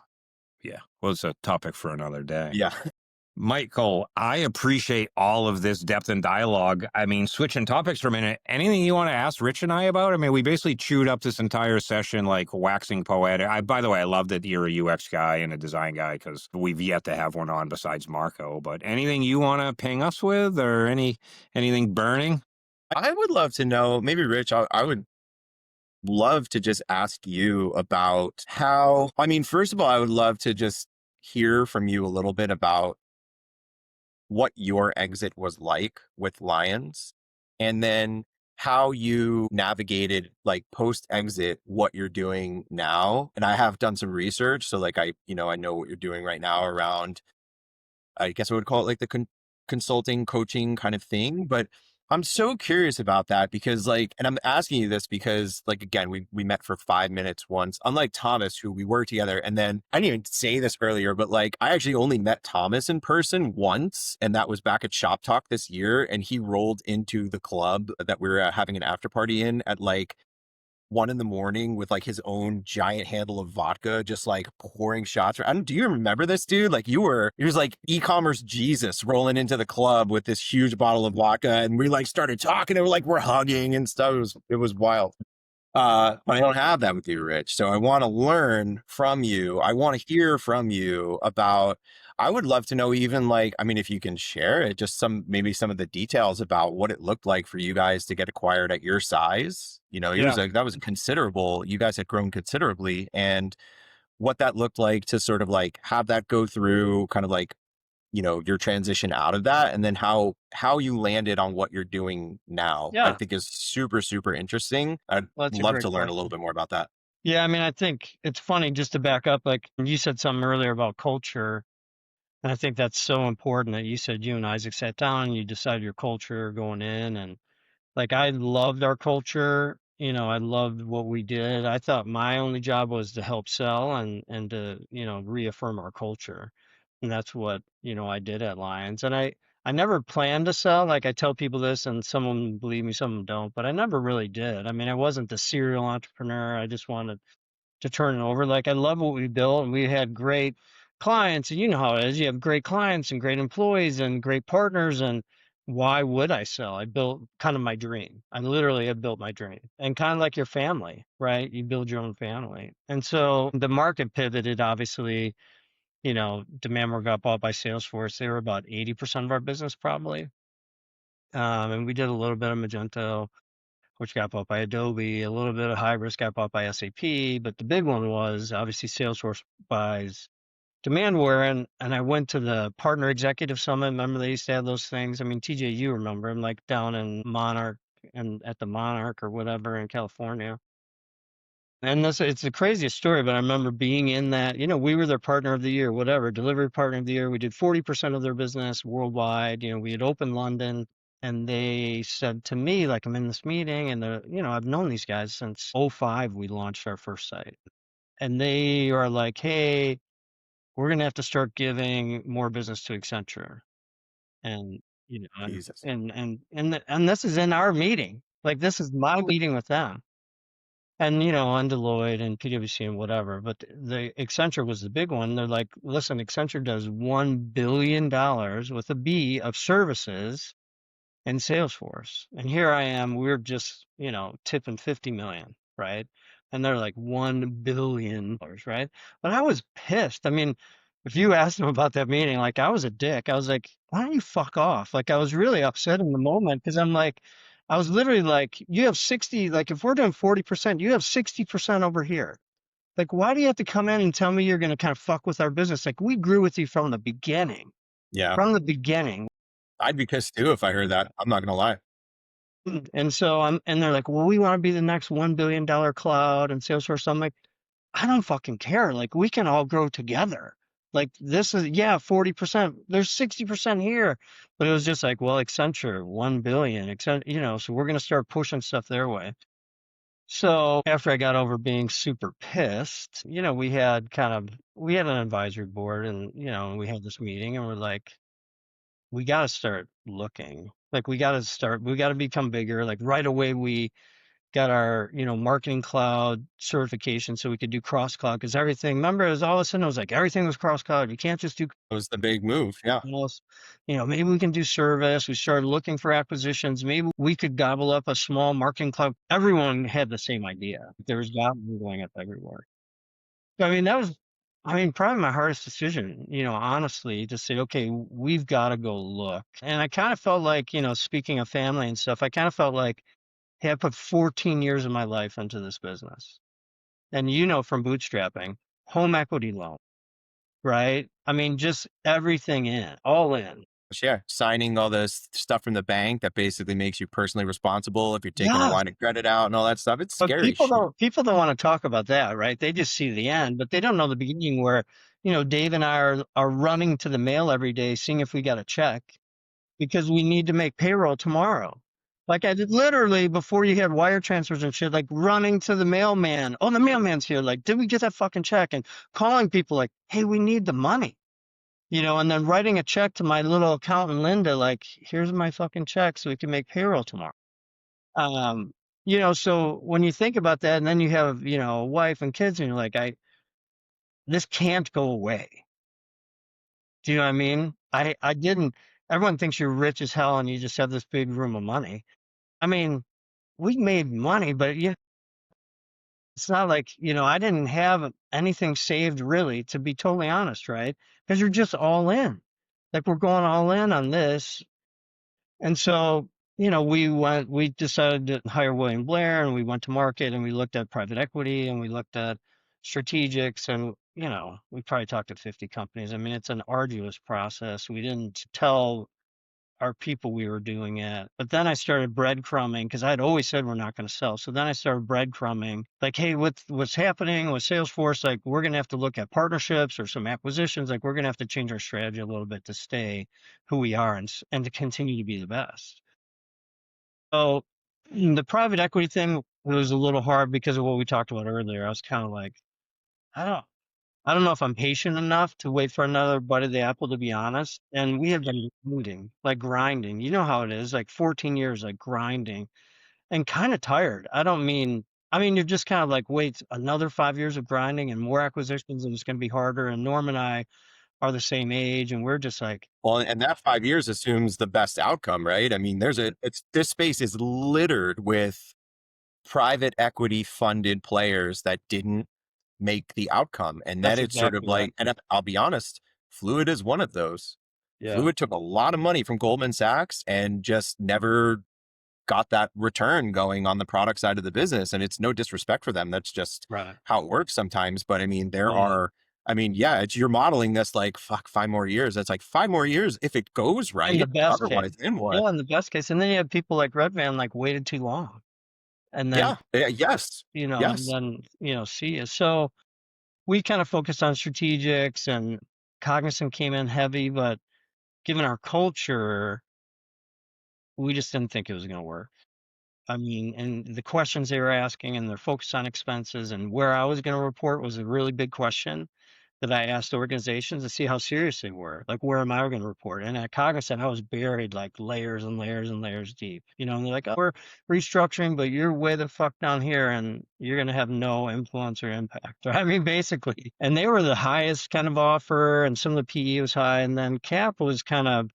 Yeah. Well, it's a topic for another day. Yeah. Michael, I appreciate all of this depth and dialogue. I mean, switching topics for a minute, anything you want to ask Rich and I about? I mean, we basically chewed up this entire session like waxing poetic. By the way, I love that you're a UX guy and a design guy because we've yet to have one on besides Marco. But anything you want to ping us with or anything burning? I would love to know, maybe Rich, I would love to just ask you about how, I mean, first of all, I would love to just hear from you a little bit about what your exit was like with Lyons, and then how you navigated like post exit, what you're doing now. And I have done some research. So like, I know what you're doing right now around, I guess I would call it like the consulting coaching kind of thing. But I'm so curious about that because like, and I'm asking you this because like, again, we met for 5 minutes once, unlike Thomas, who we worked together. And then I didn't even say this earlier, but like, I actually only met Thomas in person once. And that was back at Shop Talk this year. And he rolled into the club that we were having an after party in at like 1 a.m. with like his own giant handle of vodka, just like pouring shots. Do you remember this dude? Like he was like e-commerce Jesus rolling into the club with this huge bottle of vodka. And we like started talking and we're hugging and stuff. It was wild. But I don't have that with you, Rich. So I want to learn from you. I want to hear from you about, I would love to know even like, I mean, if you can share it, just maybe some of the details about what it looked like for you guys to get acquired at your size. You know, Yeah. that was considerable. You guys had grown considerably, and what that looked like to sort of like have that go through kind of like, you know, your transition out of that, and then how you landed on what you're doing now, I Yeah. think is super, super interesting. I'd Well, that's a love great to learn a little question. bit more about that. Yeah. I mean, I think it's funny just to back up, like you said something earlier about culture. And I think that's so important that you said you and Isaac sat down and you decided your culture going in. And like, I loved our culture. You know, I loved what we did. I thought my only job was to help sell and to, you know, reaffirm our culture. And that's what, you know, I did at Lions. And I never planned to sell. Like I tell people this and some of them believe me, some of them don't, but I never really did. I mean, I wasn't the serial entrepreneur. I just wanted to turn it over. Like I love what we built and we had great clients, and you know how it is. You have great clients and great employees and great partners, and why would I sell? I built kind of my dream. I literally have built my dream. And kind of like your family, right? You build your own family. And so the market pivoted, obviously, you know, Demandware got bought by Salesforce. They were about 80% of our business probably. And we did a little bit of Magento, which got bought by Adobe, a little bit of Hybris got bought by SAP, but the big one was obviously Salesforce buys Demandware. And I went to the Partner Executive Summit. Remember they used to have those things? I mean, TJ, you remember them, like down in Monarch and at the Monarch or whatever in California. And it's the craziest story, but I remember being in that, you know, we were their partner of the year, whatever, delivery partner of the year. We did 40% of their business worldwide. You know, we had opened London, and they said to me, like, I'm in this meeting, and you know, I've known these guys since '05. We launched our first site, and they are like, hey, we're going to have to start giving more business to Accenture. And, you know, Jesus. and this is in our meeting. Like, this is my meeting with them. And, you know, and Deloitte and PwC and whatever, but the Accenture was the big one. They're like, listen, Accenture does $1 billion with a B of services in Salesforce. And here I am, we're just, you know, tipping 50 million, right? And they're like $1 billion, right? But I was pissed. I mean, if you asked them about that meeting, like I was a dick. I was like, why don't you fuck off? Like I was really upset in the moment because I'm like, I was literally like, you have 60, like if we're doing 40%, you have 60% over here. Like, why do you have to come in and tell me you're going to kind of fuck with our business? Like we grew with you from the beginning, Yeah. from the beginning. I'd be pissed too if I heard that. I'm not going to lie. And so and they're like, well, we want to be the next $1 billion cloud and Salesforce. I'm like, I don't fucking care. Like we can all grow together. Like this is, yeah, 40%, there's 60% here, but it was just like, well, Accenture, 1 billion, Accenture, you know, so we're going to start pushing stuff their way. So after I got over being super pissed, you know, we had an advisory board and, you know, we had this meeting and we're like, we got to start looking. Like we got to become bigger. Like right away, we got our, you know, marketing cloud certification so we could do cross cloud because everything, remember, it was all of a sudden, it was like everything was cross cloud. You can't just do, It was the big move. Yeah. you know, maybe we can do service. We started looking for acquisitions. Maybe we could gobble up a small marketing cloud. Everyone had the same idea. There was gobbling going up everywhere. So, I mean, probably my hardest decision, you know, honestly, to say, okay, we've got to go look. And I kind of felt like, you know, speaking of family and stuff, I kind of felt like, hey, I put 14 years of my life into this business. And you know, from bootstrapping, home equity loan, right? I mean, just everything all in. Yeah. Signing all this stuff from the bank that basically makes you personally responsible if you're taking a Yeah. line of credit out and all that stuff. It's But scary. people don't want to talk about that, right? They just see the end, but they don't know the beginning where, you know, Dave and I are running to the mail every day, seeing if we got a check because we need to make payroll tomorrow. Like I did literally before you had wire transfers and shit, like running to the mailman. Oh, the mailman's here. Like, did we get that fucking check? And calling people like, hey, we need the money, you know, and then writing a check to my little accountant, Linda, like, here's my fucking check so we can make payroll tomorrow. so when you think about that, and then you have, a wife and kids, and you're like, this can't go away. Do you know what I mean? I didn't, everyone thinks you're rich as hell and you just have this big room of money. I mean, we made money, but it's not like, I didn't have anything saved really, to be totally honest, right? Because you're just all in. Like we're going all in on this. And so, we decided to hire William Blair, and we went to market, and we looked at private equity, and we looked at strategics, and, we probably talked to 50 companies. I mean, it's an arduous process. We didn't tell our people we were doing it. But then I started breadcrumbing, because I'd always said we're not going to sell. So then I started breadcrumbing, like, hey, what's happening with Salesforce? Like, we're going to have to look at partnerships or some acquisitions. Like, we're going to have to change our strategy a little bit to stay who we are, and to continue to be the best. So the private equity thing was a little hard because of what we talked about earlier. I was kind of like, I don't, I don't know if I'm patient enough to wait for another bite of the apple, to be honest. And we have been grinding. You know how it is, like 14 years, like grinding, and kind of tired. I mean, you're just kind of like, wait, another 5 years of grinding and more acquisitions, and it's going to be harder. And Norm and I are the same age, and we're just like, Well, and that 5 years assumes the best outcome, right? I mean, this space is littered with private equity funded players that didn't make the outcome. And then that's it's sort of exactly right. like, and I'll be honest, Fluid is one of those. Yeah. Fluid took a lot of money from Goldman Sachs and just never got that return going on the product side of the business. And it's no disrespect for them. That's just Right. how it works sometimes. But I mean, Yeah. you're modeling this like, fuck, 5 more years. That's like 5 more years if it goes In right. the best case. Otherwise, then what? Yeah, in the best case. And then you have people like Red Van, like, waited too long. And then, Yes. and Yes. then, see you. So we kind of focused on strategics, and Cognizant came in heavy, but given our culture, we just didn't think it was going to work. I mean, and the questions they were asking, and their focus on expenses, and where I was going to report was a really big question that I asked organizations to see how serious they were. Like, where am I going to report? And at Cognizant, I was buried like layers and layers and layers deep. And they're like, oh, we're restructuring, but you're way the fuck down here, and you're going to have no influence or impact. I mean, basically. And they were the highest kind of offer, and some of the PE was high. And then Cap was kind of,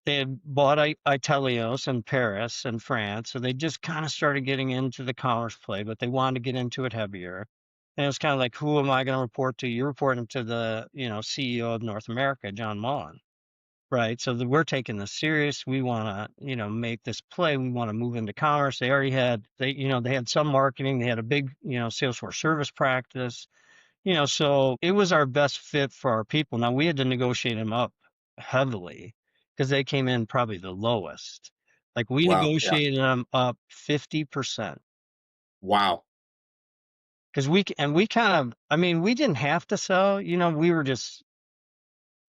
they had bought Italios in Paris and France. So they just kind of started getting into the commerce play, but they wanted to get into it heavier. And it was kind of like, who am I going to report to? You're reporting to the, CEO of North America, John Mullen, right? So we're taking this serious. We want to, make this play. We want to move into commerce. They already had, they had some marketing. They had a big, Salesforce service practice, so it was our best fit for our people. Now we had to negotiate them up heavily, because they came in probably the lowest. Like, we Wow. Yeah. negotiated them up 50%. Wow. Because we kind of, I mean, we didn't have to sell, we were just,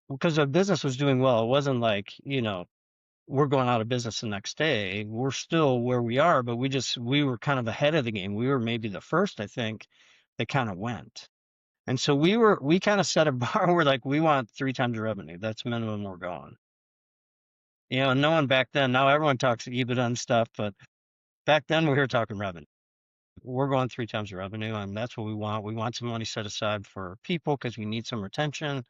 because our business was doing well. It wasn't like, we're going out of business the next day. We're still where we are, but we were kind of ahead of the game. We were maybe the first, I think, that kind of went. And so we kind of set a bar. We're like, we want 3 times the revenue. That's minimum we're going. No one back then, now everyone talks EBITDA and stuff, but back then we were talking revenue. We're going 3 times the revenue, and that's what we want. We want some money set aside for people, because we need some retention,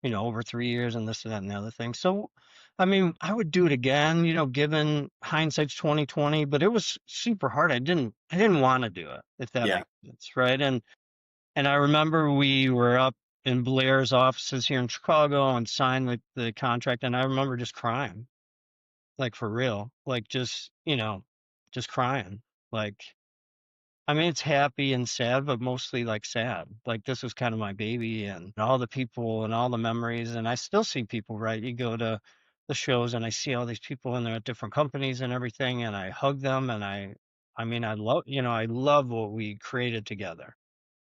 over 3 years, and this, that, and the other thing. So, I mean, I would do it again, given hindsight's 2020, but it was super hard. I didn't want to do it, if that makes sense, right? And I remember we were up in Blair's offices here in Chicago and signed the contract, and I remember just crying, like, for real, like, just crying, like. I mean, it's happy and sad, but mostly like sad. Like, this was kind of my baby, and all the people and all the memories. And I still see people, right? You go to the shows, and I see all these people, and they're at different companies and everything, and I hug them, and I mean, I love what we created together.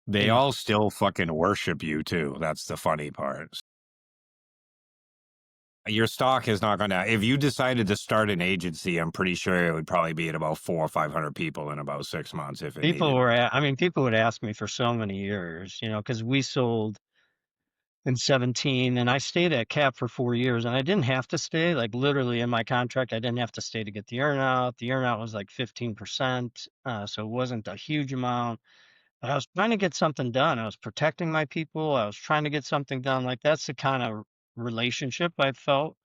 They all still fucking worship you too. That's the funny part. Your stock is not going to, if you decided to start an agency, I'm pretty sure it would probably be at about 400 or 500 people in about 6 months if it needed. People would ask me for so many years, because we sold in 17, and I stayed at Cap for 4 years, and I didn't have to stay. Like literally in my contract, I didn't have to stay to get the earnout. The earnout was like 15%, so it wasn't a huge amount. But I was trying to get something done. I was protecting my people. I was trying to get something done. Like that's the kind of relationship I felt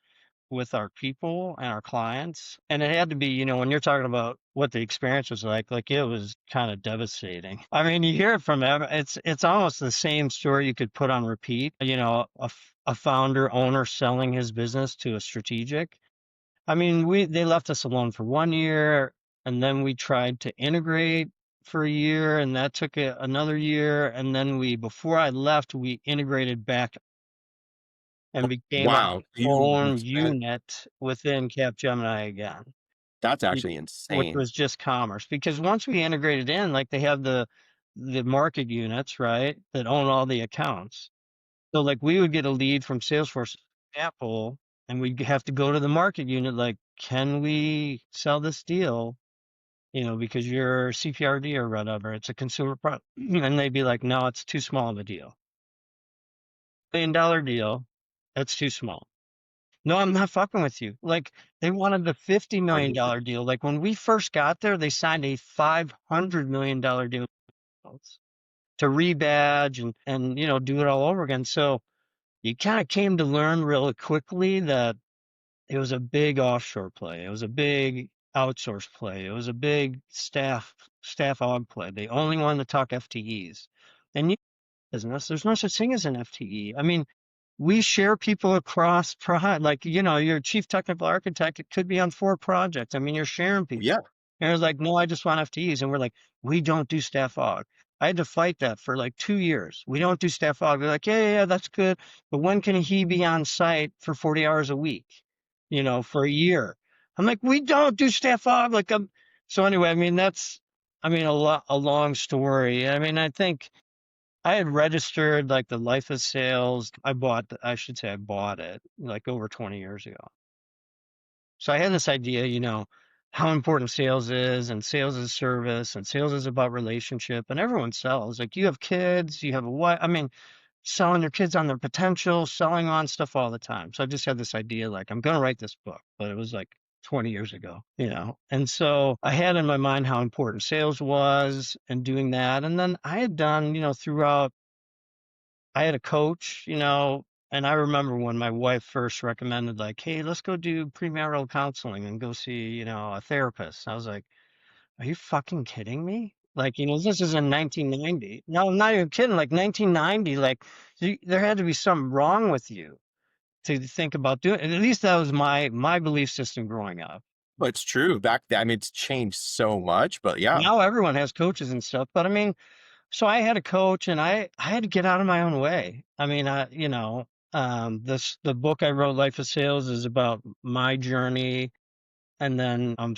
with our people and our clients. And it had to be, when you're talking about what the experience was like it was kind of devastating. I mean, you hear it from it's almost the same story you could put on repeat. A founder owner selling his business to a strategic. I mean, they left us alone for 1 year, and then we tried to integrate for a year, and that took another year, and then before I left, we integrated back and became our Wow. You own spent, unit within Capgemini again, that's y- actually which insane. was just commerce. Because once we integrated in, like they have the market units, right, that own all the accounts. So like we would get a lead from Salesforce, Apple, and we'd have to go to the market unit, like, can we sell this deal? Because you're CPRD or whatever, it's a consumer product. And they'd be like, no, it's too small of a deal. $1 million deal, that's too small. No, I'm not fucking with you. Like they wanted the $50 million Crazy. deal. Like when we first got there, they signed a $500 million deal to rebadge and do it all over again. So you kind of came to learn really quickly that it was a big offshore play. It was a big outsource play. It was a big staff aug play. They only wanted to talk FTEs. And business, there's no such thing as an FTE. I mean, we share people across like, your chief technical architect, it could be on 4 projects. I mean, you're sharing people. Yeah. And it's like, no, I just want FTEs. And we're like, we don't do staff aug. I had to fight that for like 2 years. We don't do staff aug. They're like, yeah, that's good. But when can he be on site for 40 hours a week, for a year? I'm like, we don't do staff aug. Like, so anyway, I mean, a long story. I mean, I think I had registered like the life of sales. I should say I bought it like over 20 years ago. So I had this idea, how important sales is, and sales is service, and sales is about relationship, and everyone sells. Like you have kids, you have a wife. I mean, selling your kids on their potential, selling on stuff all the time. So I just had this idea, like I'm going to write this book, but it was like 20 years ago, And so I had in my mind how important sales was and doing that. And then I had done, throughout I had a coach, and I remember when my wife first recommended, like, hey, let's go do premarital counseling and go see, a therapist. I was like, are you fucking kidding me? Like, this is in 1990. No, I'm not even kidding. Like 1990, like there had to be something wrong with you to think about doing. At least that was my belief system growing up. But it's true. Back then, I mean, it's changed so much, but yeah. Now everyone has coaches and stuff, but I mean, so I had a coach and I had to get out of my own way. I mean, the book I wrote, Life of Sales, is about my journey. And then I'm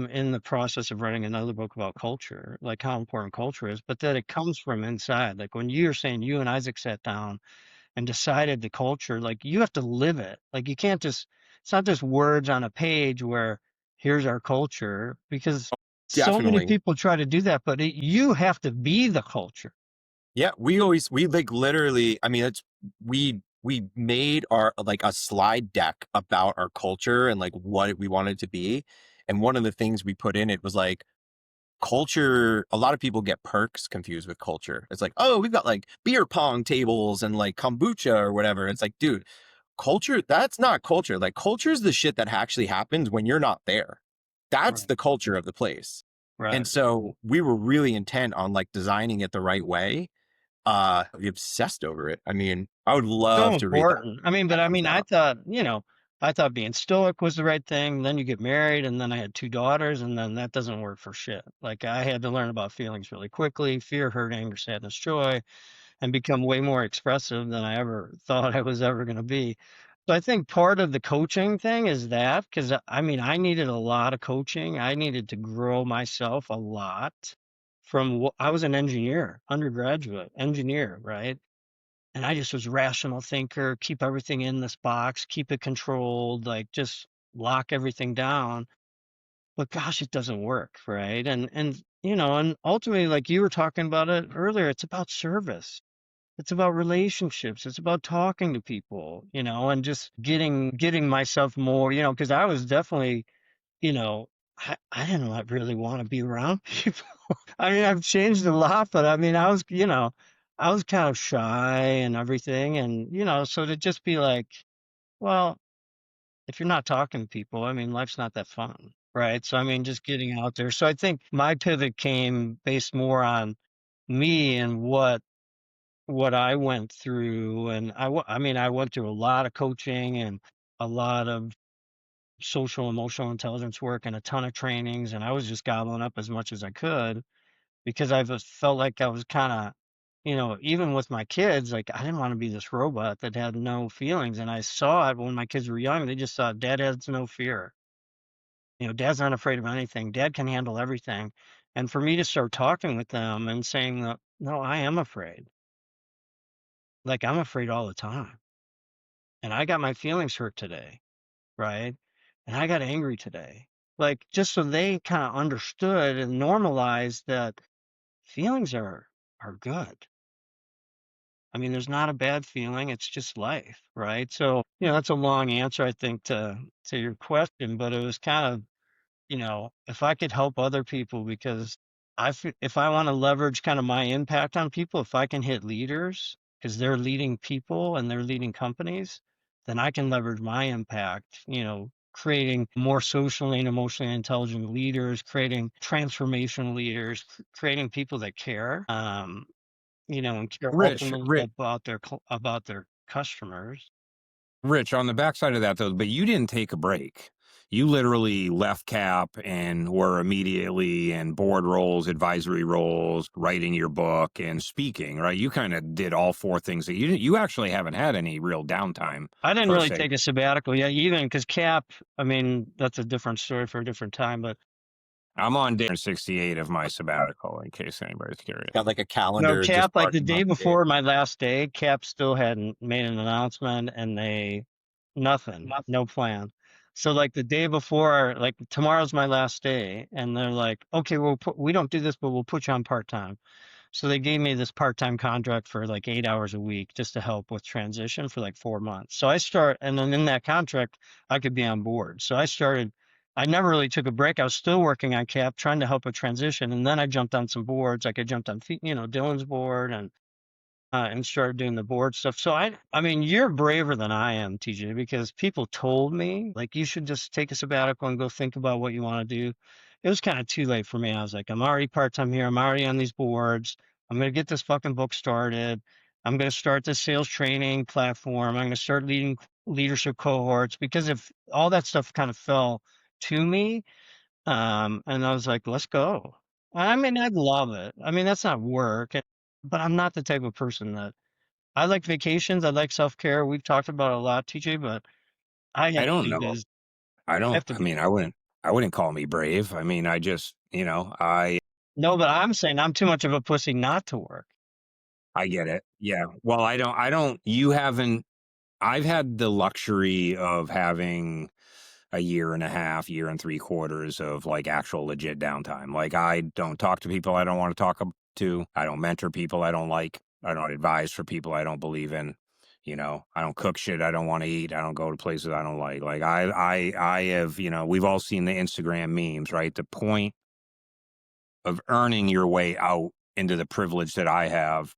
in the process of writing another book about culture, like how important culture is, but that it comes from inside. Like when you're saying you and Isaac sat down and decided the culture, like you have to live it. Like you can't it's not just words on a page where here's our culture, because so many Definitely. people try to do that, but you have to be the culture. Yeah. We like literally, I mean, we made our like a slide deck about our culture and like what we wanted to be. And one of the things we put in it was like, culture. A lot of people get perks confused with culture. It's like, oh, we've got like beer pong tables and like kombucha or whatever. It's like, dude, culture, that's not culture. Like culture is the shit that actually happens when you're not there. That's Right. the culture of the place. And Right. so we were really intent on like designing it the right way. We obsessed over it. I mean, I would So love to read that important. I mean, when but it I comes mean, out. I thought being stoic was the right thing. Then you get married, and then I had 2 daughters, and then that doesn't work for shit. Like I had to learn about feelings really quickly: fear, hurt, anger, sadness, joy, and become way more expressive than I ever thought I was ever going to be. So I think part of the coaching thing is that, because I mean, I needed a lot of coaching. I needed to grow myself a lot I was an engineer, undergraduate engineer, right? And I just was rational thinker, keep everything in this box, keep it controlled, like just lock everything down. But gosh, it doesn't work, right? And ultimately, like you were talking about it earlier, it's about service. It's about relationships. It's about talking to people, and just getting myself more, because I was definitely, you know, I didn't really want to be around people. I mean, I've changed a lot, but I mean, I was kind of shy and everything. And, so to just be like, well, if you're not talking to people, I mean, life's not that fun, right? So, I mean, just getting out there. So I think my pivot came based more on me and what I went through. And I mean, I went through a lot of coaching and a lot of social emotional intelligence work and a ton of trainings. And I was just gobbling up as much as I could because felt like I was kind of, even with my kids, like I didn't want to be this robot that had no feelings. And I saw it when my kids were young. They just saw dad has no fear. Dad's not afraid of anything. Dad can handle everything. And for me to start talking with them and saying that, no, I am afraid. Like I'm afraid all the time. And I got my feelings hurt today, right? And I got angry today. Like just so they kind of understood and normalized that feelings are good. I mean, there's not a bad feeling. It's just life, right? So, that's a long answer, I think, to your question, but it was kind of, if I could help other people, because if I want to leverage kind of my impact on people, if I can hit leaders because they're leading people and they're leading companies, then I can leverage my impact, creating more socially and emotionally intelligent leaders, creating transformational leaders, creating people that care, and care Rich, ultimately Rich, about their customers. Rich, on the backside of that though, but you didn't take a break. You literally left CAP and were immediately in board roles, advisory roles, writing your book and speaking, right? You kind of did all four things that you actually haven't had any real downtime I didn't per really se. take a sabbatical yet, even because CAP, I mean, that's a different story for a different time. But I'm on day 68 of my sabbatical, in case anybody's curious. Got like a no, calendar just CAP, like the marking day off days. before my last day, CAP still hadn't made an announcement and nothing, no plan. So like the day before, like tomorrow's my last day, and they're like, okay, we don't do this, but we'll put you on part-time. So they gave me this part-time contract for like 8 hours a week just to help with transition for like 4 months. So and then in that contract, I could be on board. So I never really took a break. I was still working on CAP, trying to help with transition. And then I jumped on some boards. Like I jumped on, Dylan's board and started doing the board stuff. So I mean, you're braver than I am, TJ, because people told me like you should just take a sabbatical and go think about what you want to do. It was kind of too late for me. I was like, I'm already part-time here. I'm already on these boards. I'm gonna get this fucking book started. I'm gonna start this sales training platform. I'm gonna start leading leadership cohorts because if all that stuff kind of fell to me, and I was like, let's go. I mean, I'd love it. I mean, that's not work, but I'm not the type of person that I like vacations. I like self-care. We've talked about it a lot, TJ, but I I have to don't be know. busy. I I don't, have to I be. mean, I wouldn't call me brave. I mean, I just, No, but I'm saying I'm too much of a pussy not to work. I get it. Yeah. Well, I've had the luxury of having a year and a half, year and 3/4 of like actual legit downtime. Like I don't talk to people I don't want to to. I don't mentor people I don't like. I don't advise for people I don't believe in. I don't cook shit I don't want to eat. I don't go to places I don't like. Like I have, we've all seen the Instagram memes, right? The point of earning your way out into the privilege that I have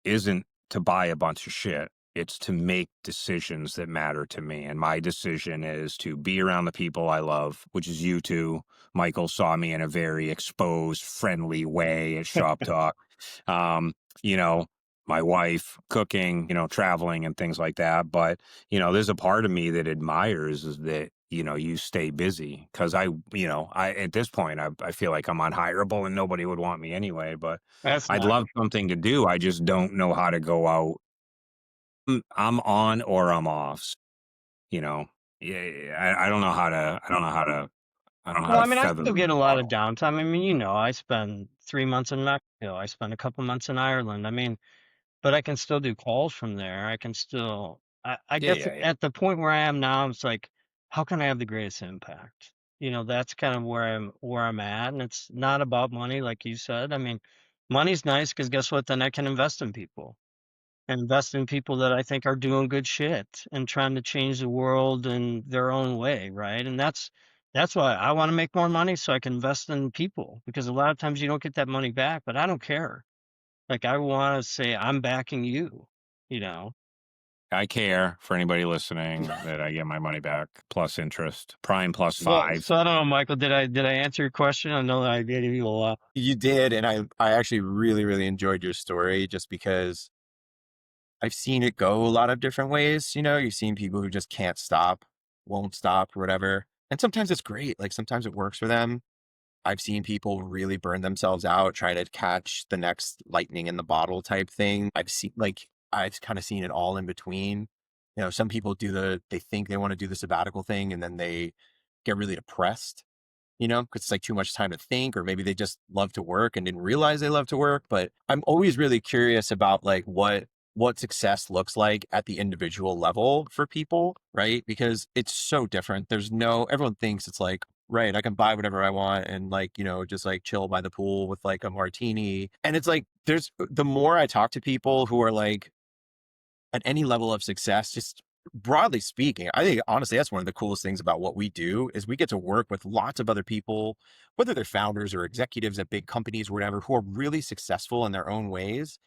isn't to buy a bunch of shit. It's to make decisions that matter to me. And my decision is to be around the people I love, which is you two. Michael saw me in a very exposed, friendly way at Shop Talk. Um, you know, my wife, cooking, traveling and things like that. But, there's a part of me that admires is that, you stay busy because at this point, I feel like I'm unhireable and nobody would want me anyway. But That's I'd not. love something to do. I just don't know how to go out. I'm on or I'm off. You know, yeah, I don't know how to. I don't know how to. I don't know how Well, to I mean, I feather still the get a lot of model. downtime. I mean, I spend 3 months in Mexico. I spend a couple months in Ireland. I mean, but I can still do calls from there. I can still. I Yeah, guess yeah, yeah. at the point where I am now, it's like, how can I have the greatest impact? That's kind of where I'm at, and it's not about money, like you said. I mean, money's nice because guess what? Then I can invest in people. and invest in people that I think are doing good shit and trying to change the world in their own way, right? And that's why I want to make more money so I can invest in people, because a lot of times you don't get that money back, but I don't care. Like, I want to say I'm backing you, you know. I care for anybody listening that I get my money back plus interest, prime plus Well, 5. so I don't know, Michael, did I answer your question? I know that I gave you a lot. You did, and I actually really, really enjoyed your story just because I've seen it go a lot of different ways. You've seen people who just can't stop, won't stop, or whatever. And sometimes it's great. Like sometimes it works for them. I've seen people really burn themselves out trying to catch the next lightning in the bottle type thing. I've kind of seen it all in between. Some people they think they want to do the sabbatical thing and then they get really depressed, because it's like too much time to think, or maybe they just love to work and didn't realize they love to work. But I'm always really curious about like what success looks like at the individual level for people, right? Because it's so different. Everyone thinks it's like, right, I can buy whatever I want and like, just like chill by the pool with like a martini. And it's like, the more I talk to people who are like at any level of success, just broadly speaking, I think honestly, that's one of the coolest things about what we do is we get to work with lots of other people, whether they're founders or executives at big companies or whatever, who are really successful in their own ways.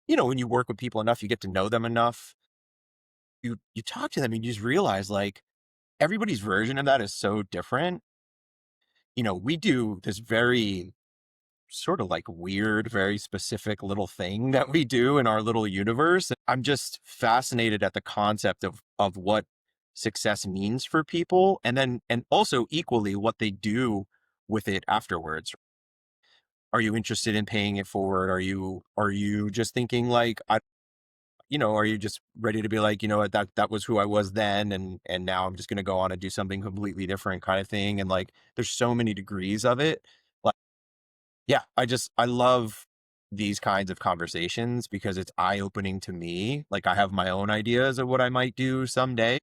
When you work with people enough, you get to know them enough. You talk to them and you just realize like everybody's version of that is so different. We do this very sort of like weird, very specific little thing that we do in our little universe. I'm just fascinated at the concept of what success means for people, and also equally what they do with it afterwards. Are you interested in paying it forward? Are you just thinking like are you just ready to be like, what, that was who I was then, and now I'm just going to go on and do something completely different kind of thing? And like, there's so many degrees of it. Like, yeah, I love these kinds of conversations because it's eye opening to me. Like, I have my own ideas of what I might do someday.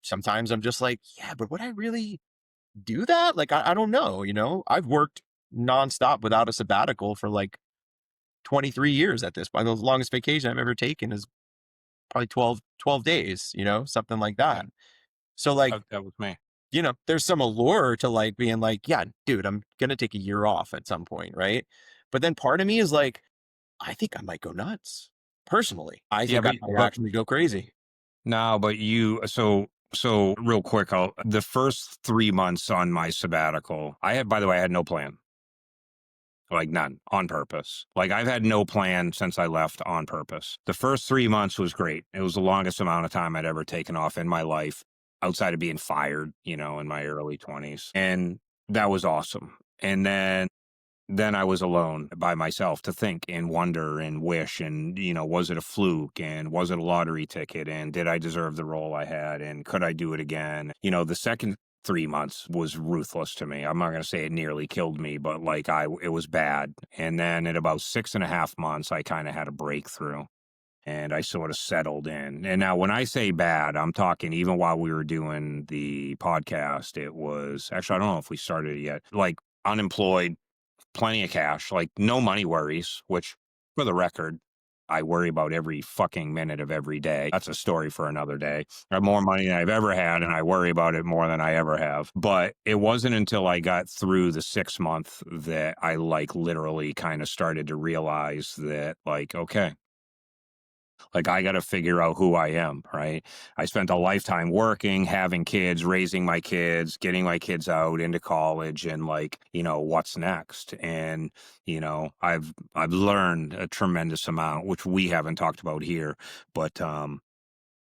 Sometimes I'm just like, yeah, but would I really do that? Like, I don't know. I've worked nonstop without a sabbatical for like 23 years at this point. The longest vacation I've ever taken is probably 12 days, something like Yeah, that. So like, that was me. there's some allure to like being like, yeah, dude, I'm going to take a year off at some point. Right. But then part of me is like, I think I might go nuts personally. I Yeah, think I but might actually go crazy. no, but so real quick, the first 3 months on my sabbatical, by the way, I had no plan. Like none, on purpose. Like I've had no plan since I left on purpose. The first 3 months was great. It was the longest amount of time I'd ever taken off in my life outside of being fired, in my early 20s. And that was awesome. And then I was alone by myself to think and wonder and wish, and was it a fluke, and was it a lottery ticket, and did I deserve the role I had, and could I do it again? The second 3 months was ruthless to me. I'm not going to say it nearly killed me, but like it was bad. And then at about 6.5 months, I kind of had a breakthrough and I sort of settled in. And now when I say bad, I'm talking even while we were doing the podcast, it was actually, I don't know if we started it yet, like unemployed, plenty of cash, like no money worries, which for the record, I worry about every fucking minute of every day. That's a story for another day. I have more money than I've ever had, and I worry about it more than I ever have. But it wasn't until I got through the 6 month that I like literally kind of started to realize that like, okay, like I got to figure out who I am, right? I spent a lifetime working, having kids, raising my kids, getting my kids out into college, and like, what's next? And, I've learned a tremendous amount, which we haven't talked about here, but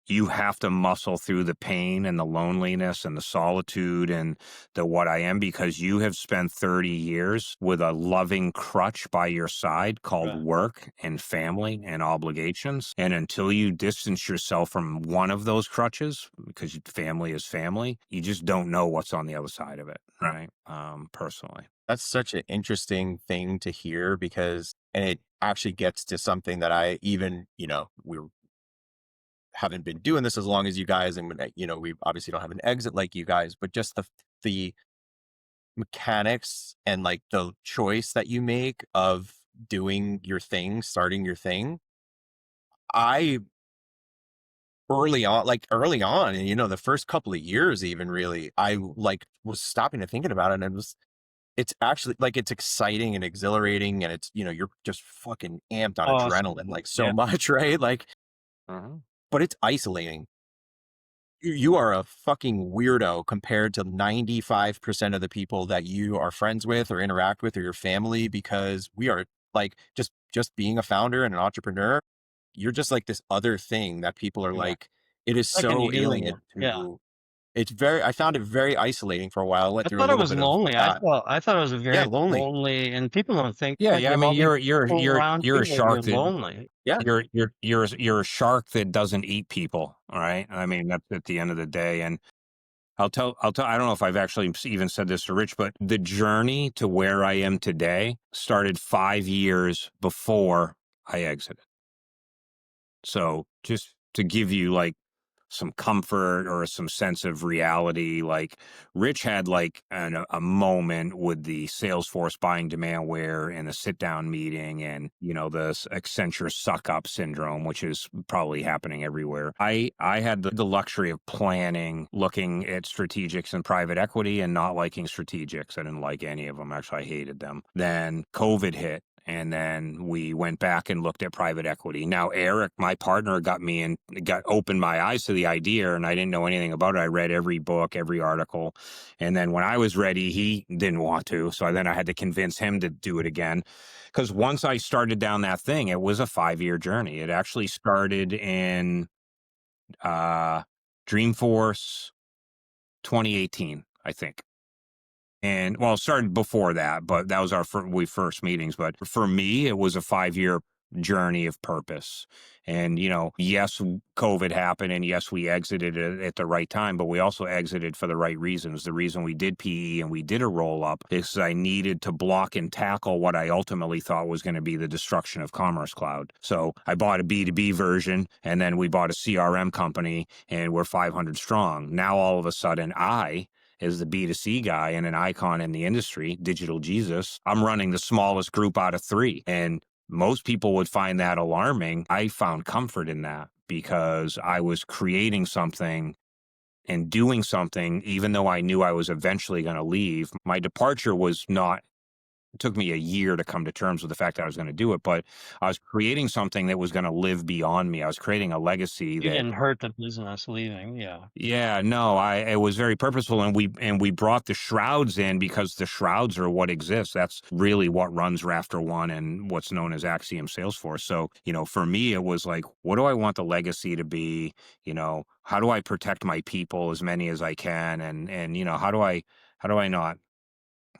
you have to muscle through the pain and the loneliness and the solitude and the what I am, because you have spent 30 years with a loving crutch by your side called Right. work and family and obligations. And until you distance yourself from one of those crutches, because family is family, you just don't know what's on the other side of it. Right. Personally. That's such an interesting thing to hear and it actually gets to something that I even, we haven't been doing this as long as you guys, and we obviously don't have an exit like you guys, but just the mechanics and like the choice that you make of doing your thing, starting your thing, I early on, and, you know, the first couple of years even really, I like was stopping and thinking about it, and it's actually like, it's exciting and exhilarating, and it's, you know, you're just fucking amped on Awesome. adrenaline, like, so Yeah. much, right? Like, Mhm. but it's isolating. You are a fucking weirdo compared to 95% of the people that you are friends with or interact with or your family, because we are like, just being a founder and an entrepreneur, you're just like this other thing that people are Yeah. like, it is Like an so alien. alien Yeah. to, I found it very isolating for a while. I went I through a thought it little was bit of lonely. that. I thought it was a Yeah, very lonely. lonely, and people don't think Yeah, because yeah. you I have mean, all these you're people you're around you're a you that shark you're that lonely. Yeah. you're a shark that doesn't eat people. All right. I mean, that's at the end of the day. And I'll tell. I don't know if I've actually even said this to Rich, but the journey to where I am today started 5 years before I exited. So just to give you like some comfort or some sense of reality. Like Rich had like a moment with the Salesforce buying Demandware and the sit down meeting and, you know, the Accenture suck up syndrome, which is probably happening everywhere. I had the luxury of planning, looking at strategics and private equity and not liking strategics. I didn't like any of them. Actually, I hated them. Then COVID hit. And then we went back and looked at private equity. Now, Eric, my partner, got opened my eyes to the idea, and I didn't know anything about it. I read every book, every article. And then when I was ready, he didn't want to. So then I had to convince him to do it again. Because once I started down that thing, it was a 5 year journey. It actually started in Dreamforce 2018, I think. And well, it started before that, but that was our first meetings. But for me, it was a 5 year journey of purpose. And, you know, yes, COVID happened and yes, we exited it at the right time, but we also exited for the right reasons. The reason we did PE and we did a roll up is I needed to block and tackle what I ultimately thought was going to be the destruction of Commerce Cloud. So I bought a B2B version and then we bought a CRM company and we're 500 strong. Now, all of a sudden, as the B2C guy and an icon in the industry, Digital Jesus, I'm running the smallest group out of three. And most people would find that alarming. I found comfort in that because I was creating something and doing something, even though I knew I was eventually going to leave. My departure was not, it took me a year to come to terms with the fact that I was going to do it, but I was creating something that was going to live beyond me. I was creating a legacy You that didn't hurt the business leaving. Yeah. yeah, no, it was very purposeful, and we brought the shrouds in because the shrouds are what exists. That's really what runs Rafter One and what's known as Axiom Salesforce. So, you know, for me, it was like, what do I want the legacy to be? You know, how do I protect my people, as many as I can, and you know, how do I not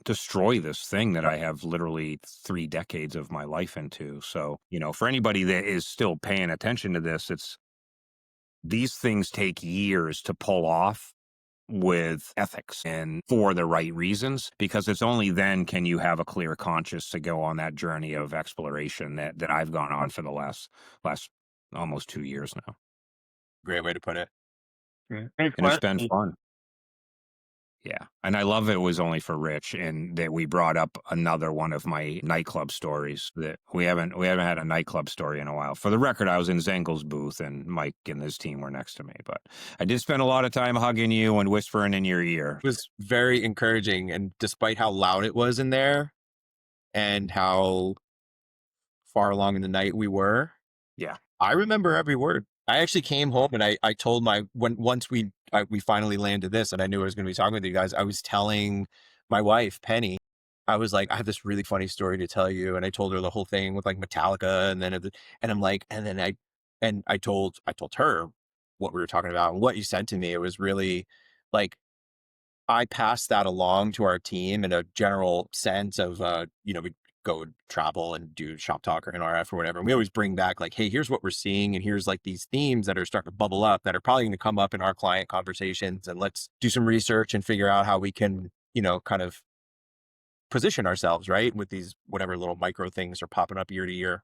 destroy this thing that I have literally 3 decades of my life into? So, you know, for anybody that is still paying attention to this, these things take years to pull off with ethics and for the right reasons, because it's only then can you have a clear conscience to go on that journey of exploration that I've gone on for the last almost 2 years now. Great way to put it. Great And it's been question. fun. Yeah. And I love it was only for Rich and that we brought up another one of my nightclub stories that we haven't had a nightclub story in a while. For the record, I was in Zengel's booth and Mike and his team were next to me, but I did spend a lot of time hugging you and whispering in your ear. It was very encouraging, and despite how loud it was in there and how far along in the night we were, Yeah. I remember every word. I actually came home and I told once we finally landed this and I knew I was going to be talking with you guys, I was telling my wife, Penny, I was like, I have this really funny story to tell you. And I told her the whole thing with like Metallica. And I'm like, and then I told her what we were talking about and what you said to me. It was really like, I passed that along to our team in a general sense of, you know, we go travel and do shop talk or NRF or whatever. And we always bring back like, hey, here's what we're seeing. And here's like these themes that are starting to bubble up that are probably going to come up in our client conversations. And let's do some research and figure out how we can, you know, kind of position ourselves, right? With these, whatever little micro things are popping up year to year.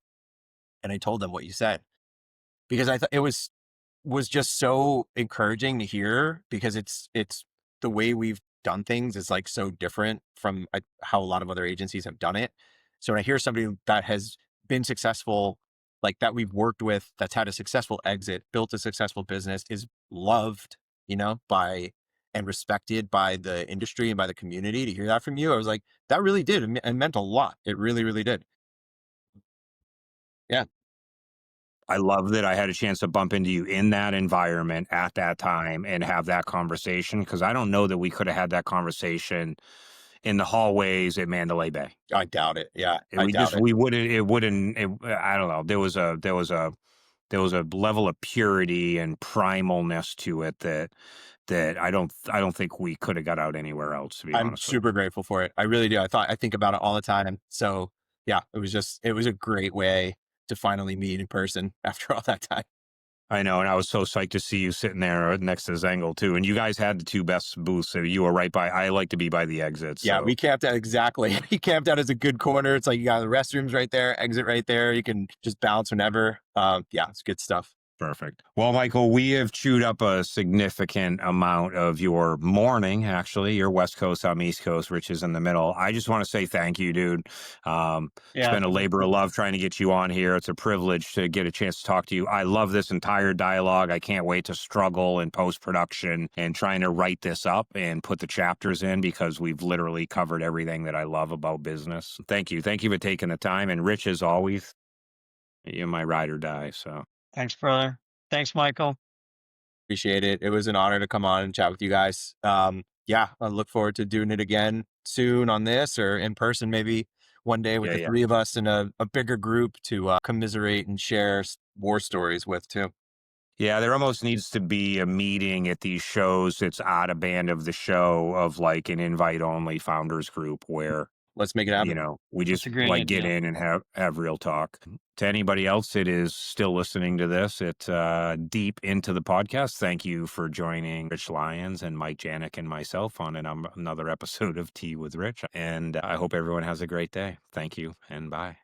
And I told them what you said because I thought it was just so encouraging to hear because it's the way we've done things is like so different from how a lot of other agencies have done it. So when I hear somebody that has been successful like that we've worked with that's had a successful exit, built a successful business, is loved, by and respected by the industry and by the community. To hear that from you, I was like, that really did. It meant a lot. It really, really did. Yeah. I love that I had a chance to bump into you in that environment at that time and have that conversation, because I don't know that we could have had that conversation in the hallways at Mandalay Bay. I doubt it. Yeah. And I doubt it. we wouldn't, it wouldn't, I don't know. There was a level of purity and primalness to it that I don't think we could have got out anywhere else, to be I'm honest with super grateful for it. I really do. I think about it all the time. So yeah, it was a great way to finally meet in person after all that time. you. I know, and I was so psyched to see you sitting there next to Zengel too. And you guys had the two best booths, so you were right by. I like to be by the exit. Yeah, So. we camped out exactly. We camped out as a good corner. It's like you got the restrooms right there, exit right there. You can just bounce whenever. Yeah, it's good stuff. Perfect. Well, Michael, we have chewed up a significant amount of your morning, actually. You're West Coast, I'm East Coast, Rich is in the middle. I just want to say thank you, dude. It's been a labor of love trying to get you on here. It's a privilege to get a chance to talk to you. I love this entire dialogue. I can't wait to struggle in post-production and trying to write this up and put the chapters in, because we've literally covered everything that I love about business. Thank you. Thank you for taking the time. And Rich, as always, you're my ride or die, so. Thanks, brother. Thanks, Michael. Appreciate it. It was an honor to come on and chat with you guys. Yeah, I look forward to doing it again soon on this, or in person maybe one day with the three of us in a bigger group to commiserate and share war stories with too. Yeah, there almost needs to be a meeting at these shows that's out of band of the show, of like an invite only founders group where, Let's make it happen. We just like get in and have real talk. To anybody else that is still listening to this, it's deep into the podcast. Thank you for joining Rich Lyons and Mike Janiak and myself on another episode of Tea with Rich. And I hope everyone has a great day. Thank you and bye.